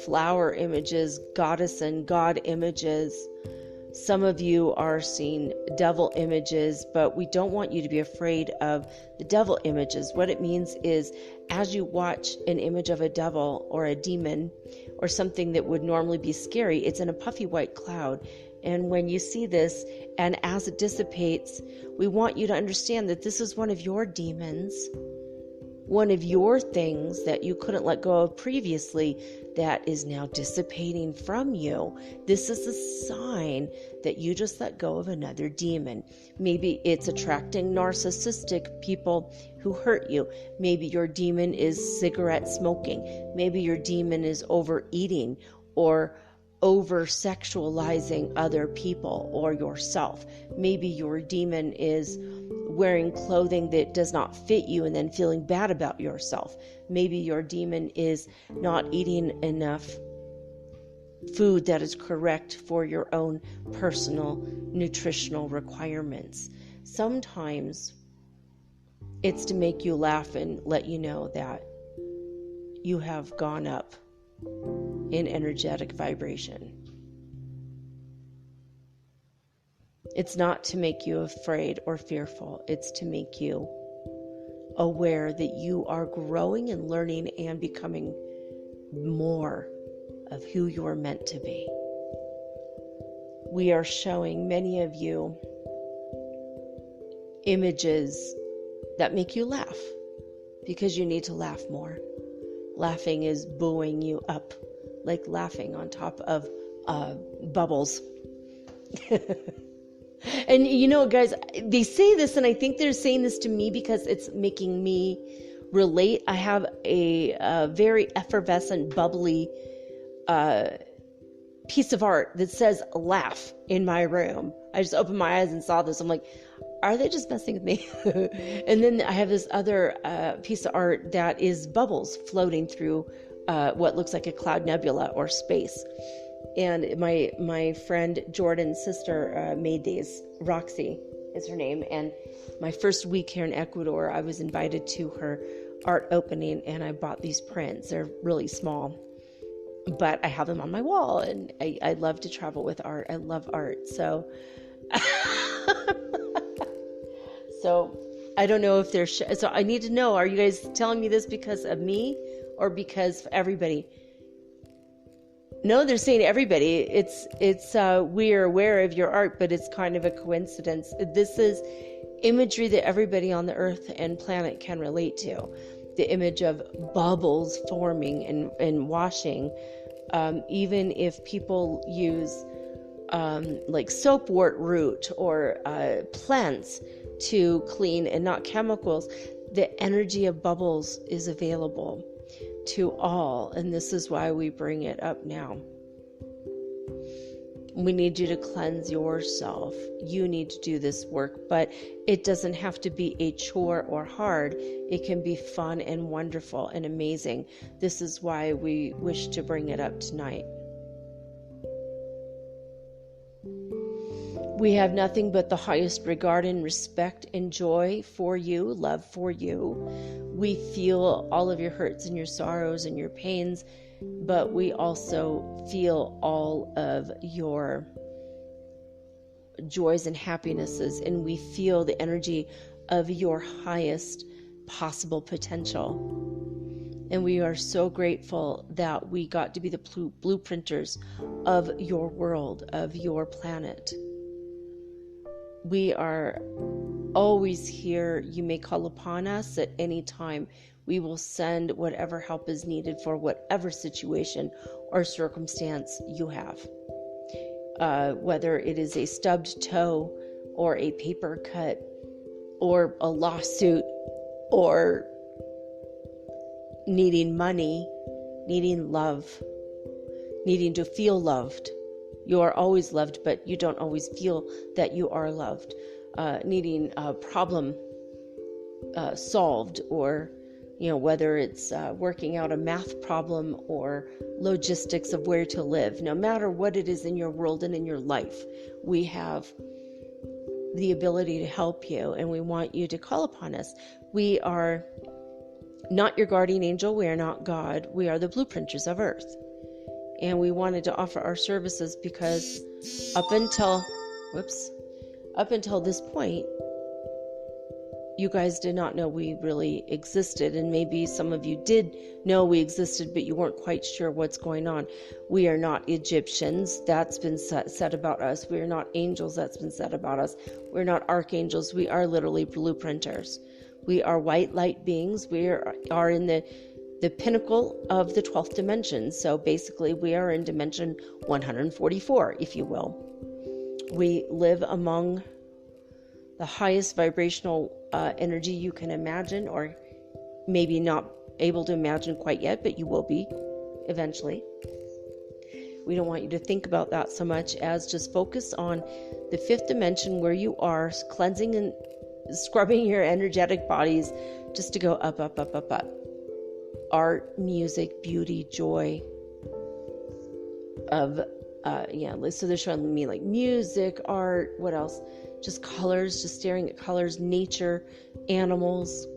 S1: flower images, goddess and god images. Some of you are seeing devil images, but we don't want you to be afraid of the devil images. What it means is, as you watch an image of a devil or a demon or something that would normally be scary, it's in a puffy white cloud. And when you see this, and as it dissipates, we want you to understand that this is one of your demons, one of your things that you couldn't let go of previously, that is now dissipating from you. This is a sign that you just let go of another demon. Maybe it's attracting narcissistic people who hurt you. Maybe your demon is cigarette smoking. Maybe your demon is overeating or over-sexualizing other people or yourself. Maybe your demon is wearing clothing that does not fit you and then feeling bad about yourself. Maybe your demon is not eating enough food that is correct for your own personal nutritional requirements. Sometimes it's to make you laugh and let you know that you have gone up in energetic vibration. It's not to make you afraid or fearful. It's to make you aware that you are growing and learning and becoming more of who you are meant to be. We are showing many of you images that make you laugh, because you need to laugh more. Laughing is buoying you up, like laughing on top of bubbles. And you know, guys, they say this, and I think they're saying this to me because it's making me relate. I have a very effervescent, bubbly piece of art that says laugh in my room. I just opened my eyes and saw this. I'm like, are they just messing with me? And then I have this other piece of art that is bubbles floating through what looks like a cloud nebula or space. And my friend Jordan's sister made these. Roxy is her name. And my first week here in Ecuador, I was invited to her art opening, and I bought these prints. They're really small, but I have them on my wall, and I love to travel with art. I love art. So, so I don't know if they're, so I need to know, are you guys telling me this because of me or because of everybody? No, they're saying everybody. It's we're aware of your art, but it's kind of a coincidence. This is imagery that everybody on the earth and planet can relate to. The image of bubbles forming and washing. Even if people use like soapwort root or plants to clean and not chemicals, the energy of bubbles is available to all, and this is why we bring it up now. We need you to cleanse yourself. You need to do this work, but it doesn't have to be a chore or hard. It can be fun and wonderful and amazing. This is why we wish to bring it up tonight. We have nothing but the highest regard and respect and joy for you, love for you. We feel all of your hurts and your sorrows and your pains, but we also feel all of your joys and happinesses, and we feel the energy of your highest possible potential. And we are so grateful that we got to be the blueprinters of your world, of your planet. We are always here. You may call upon us at any time. We will send whatever help is needed for whatever situation or circumstance you have. Whether it is a stubbed toe or a paper cut or a lawsuit or needing money, needing love, needing to feel loved. You are always loved, but you don't always feel that you are loved. Needing a problem solved, or whether it's working out a math problem or logistics of where to live. No matter what it is in your world and in your life, we have the ability to help you, and we want you to call upon us. We are not your guardian angel. We are not God. We are the blueprinters of Earth. And we wanted to offer our services because up until this point, you guys did not know we really existed. And maybe some of you did know we existed, but you weren't quite sure what's going on. We are not Egyptians. That's been said about us. We are not angels. That's been said about us. We're not archangels. We are literally blueprinters. We are white light beings. We are in the pinnacle of the 12th dimension. So basically, we are in dimension 144, if you will. We live among the highest vibrational energy you can imagine, or maybe not able to imagine quite yet, but you will be eventually. We don't want you to think about that so much as just focus on the 5th dimension where you are, cleansing and scrubbing your energetic bodies just to go up, up, up, up, up. Art, music, beauty, joy of so they're showing me like music, art, what else? Just colors, just staring at colors, nature, animals.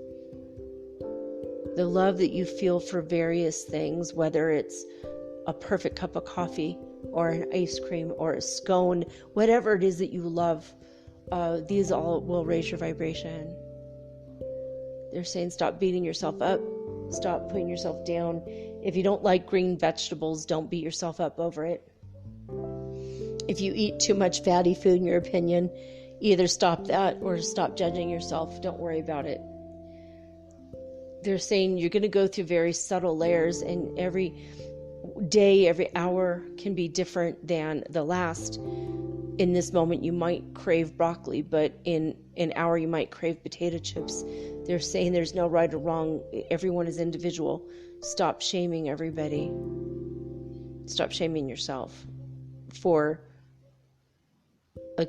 S1: The love that you feel for various things, whether it's a perfect cup of coffee or an ice cream or a scone, whatever it is that you love, these all will raise your vibration. They're saying stop beating yourself up. Stop putting yourself down. If you don't like green vegetables, don't beat yourself up over it. If you eat too much fatty food, in your opinion, either stop that or stop judging yourself. Don't worry about it. They're saying you're going to go through very subtle layers, and every day, every hour can be different than the last. In this moment, you might crave broccoli, but in an hour, you might crave potato chips. They're saying there's no right or wrong. Everyone is individual. Stop shaming everybody. Stop shaming yourself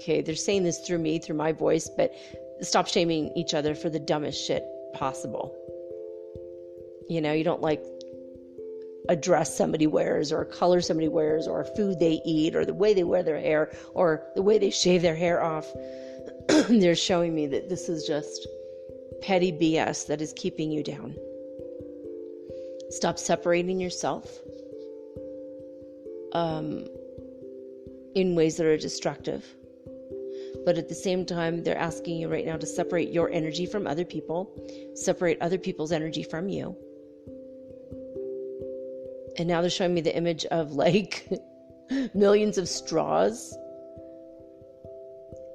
S1: they're saying this through me, through my voice, but stop shaming each other for the dumbest shit possible. You don't like a dress somebody wears, or a color somebody wears, or a food they eat, or the way they wear their hair, or the way they shave their hair off. They're showing me that this is just petty BS that is keeping you down. Stop separating yourself in ways that are destructive. But at the same time, they're asking you right now to separate your energy from other people, separate other people's energy from you. And now they're showing me the image of like millions of straws.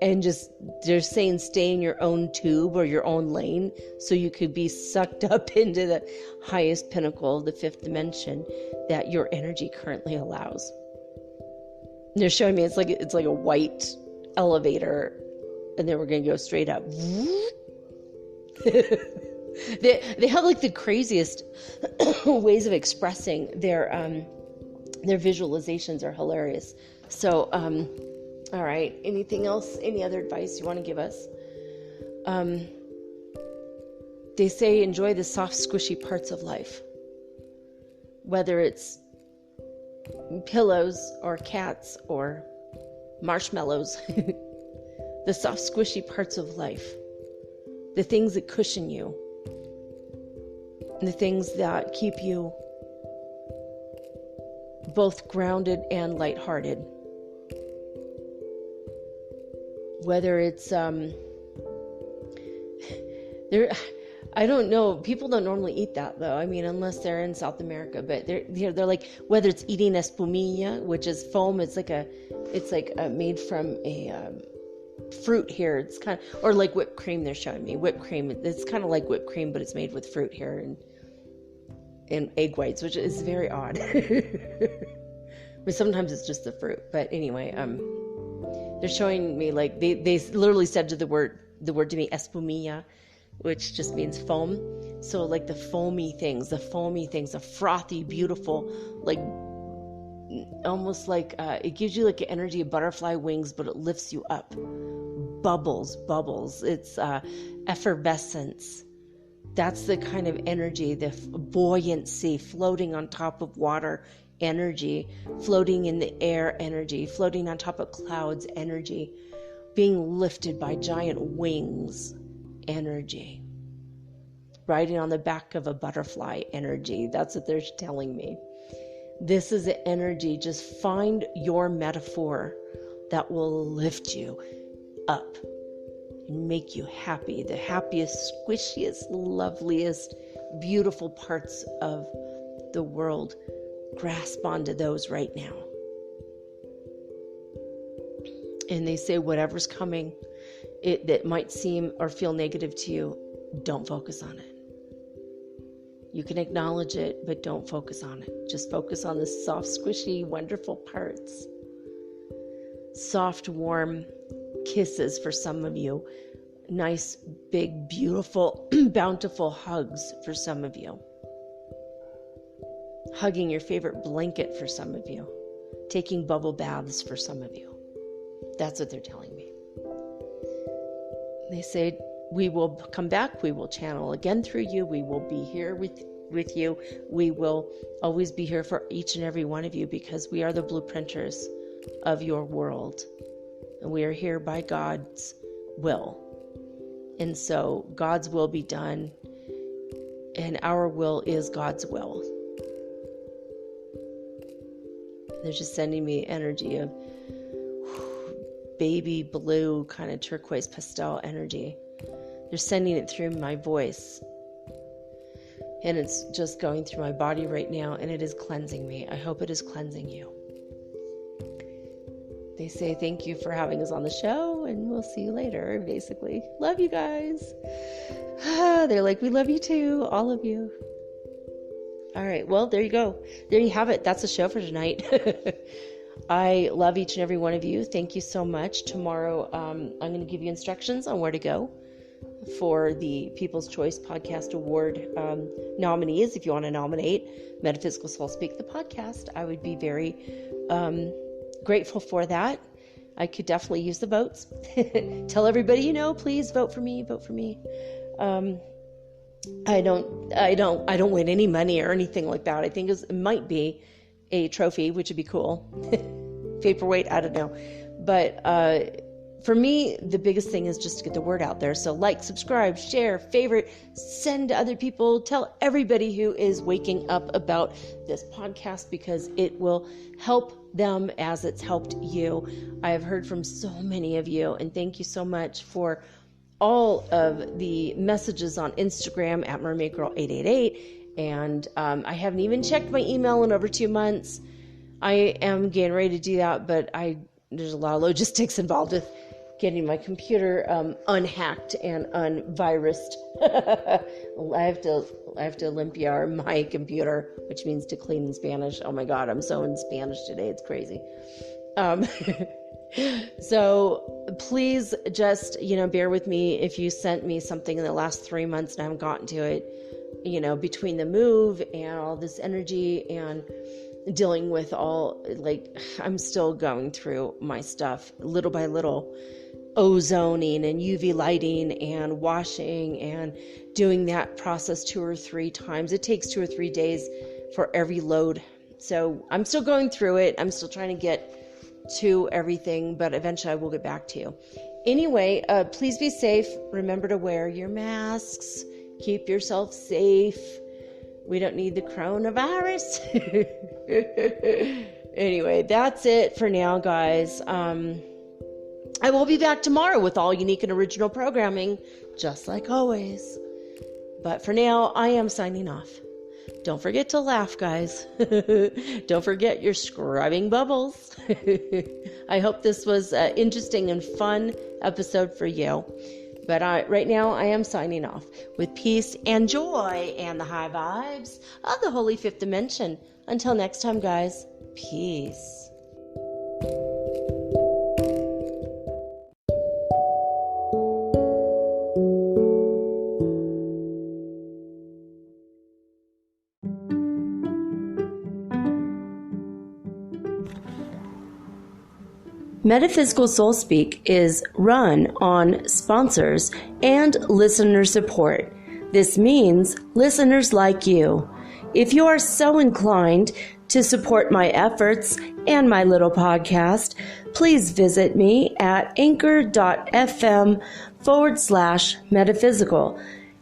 S1: And just, they're saying stay in your own tube or your own lane so you could be sucked up into the highest pinnacle of the 5th dimension that your energy currently allows. And they're showing me it's like a white elevator, and then we're going to go straight up. They have like the craziest ways of expressing their visualizations are hilarious. So, all right. Anything else? Any other advice you want to give us? They say enjoy the soft, squishy parts of life. Whether it's pillows or cats or marshmallows. The soft, squishy parts of life. The things that cushion you. And the things that keep you both grounded and lighthearted. Whether it's I don't know. People don't normally eat that though. I mean, unless they're in South America. But they're like, whether it's eating espumilla, which is foam. It's like made from fruit here. It's kind of, or like whipped cream they're showing me. Whipped cream. It's kind of like whipped cream, but it's made with fruit here and egg whites, which is very odd. But sometimes it's just the fruit. But anyway, they're showing me like they literally said the word to me, espumilla, which just means foam. So like the foamy things, the frothy, beautiful, like almost like it gives you like an energy of butterfly wings, but it lifts you up. Bubbles. It's effervescence. That's the kind of energy, the buoyancy, floating on top of water energy, floating in the air energy, floating on top of clouds energy, being lifted by giant wings energy, riding on the back of a butterfly energy. That's what they're telling me. This is the energy. Just find your metaphor that will lift you up and make you happy. The happiest, squishiest, loveliest, beautiful parts of the world. Grasp onto those right now. And they say whatever's coming that might seem or feel negative to you, don't focus on it. You can acknowledge it, but don't focus on it. Just focus on the soft, squishy, wonderful parts. Soft, warm kisses for some of you. Nice, big, beautiful, bountiful hugs for some of you. Hugging your favorite blanket for some of you. Taking bubble baths for some of you. That's what they're telling me. They say, we will come back. We will channel again through you. We will be here with you. We will always be here for each and every one of you because we are the blueprinters of your world. And we are here by God's will. And so God's will be done. And our will is God's will. They're just sending me energy of baby blue, kind of turquoise pastel energy. They're sending it through my voice. And it's just going through my body right now, and it is cleansing me. I hope it is cleansing you. They say thank you for having us on the show, and we'll see you later, basically. Love you guys. They're like, we love you too, all of you. All right, well, there you go. There you have it. That's the show for tonight. I love each and every one of you. Thank you so much. Tomorrow, I'm going to give you instructions on where to go for the People's Choice Podcast Award nominees. If you want to nominate Metaphysical Soul Speak, the podcast, I would be very grateful for that. I could definitely use the votes. Tell everybody you know, please vote for me. Vote for me. I don't win any money or anything like that. I think it might be a trophy, which would be cool. Paperweight, I don't know. But for me, the biggest thing is just to get the word out there. So like, subscribe, share, favorite, send to other people, tell everybody who is waking up about this podcast because it will help them as it's helped you. I have heard from so many of you, and thank you so much for all of the messages on Instagram at mermaidgirl888. And I haven't even checked my email in over 2 months. I am getting ready to do that, but there's a lot of logistics involved with getting my computer unhacked and unvirused. I have to Olympia my computer, which means to clean in Spanish. Oh my God, I'm so in Spanish today. It's crazy. So please just, bear with me if you sent me something in the last 3 months and I haven't gotten to it, between the move and all this energy and dealing with I'm still going through my stuff little by little, ozoning and UV lighting and washing and doing that process 2 or 3 times. It takes 2 or 3 days for every load. So I'm still going through it. I'm still trying to get to everything, but eventually I will get back to you. Anyway, please be safe. Remember to wear your masks. Keep yourself safe. We don't need the coronavirus. Anyway, that's it for now, guys. I will be back tomorrow with all unique and original programming, just like always. But for now, I am signing off. Don't forget to laugh, guys. Don't forget your scrubbing bubbles. I hope this was an interesting and fun episode for you. But right now, I am signing off with peace and joy and the high vibes of the Holy Fifth Dimension. Until next time, guys, peace. Metaphysical Soul Speak is run on sponsors and listener support. This means listeners like you. If you are so inclined to support my efforts and my little podcast, please visit me at anchor.fm/metaphysical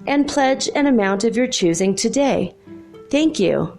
S1: and pledge an amount of your choosing today. Thank you.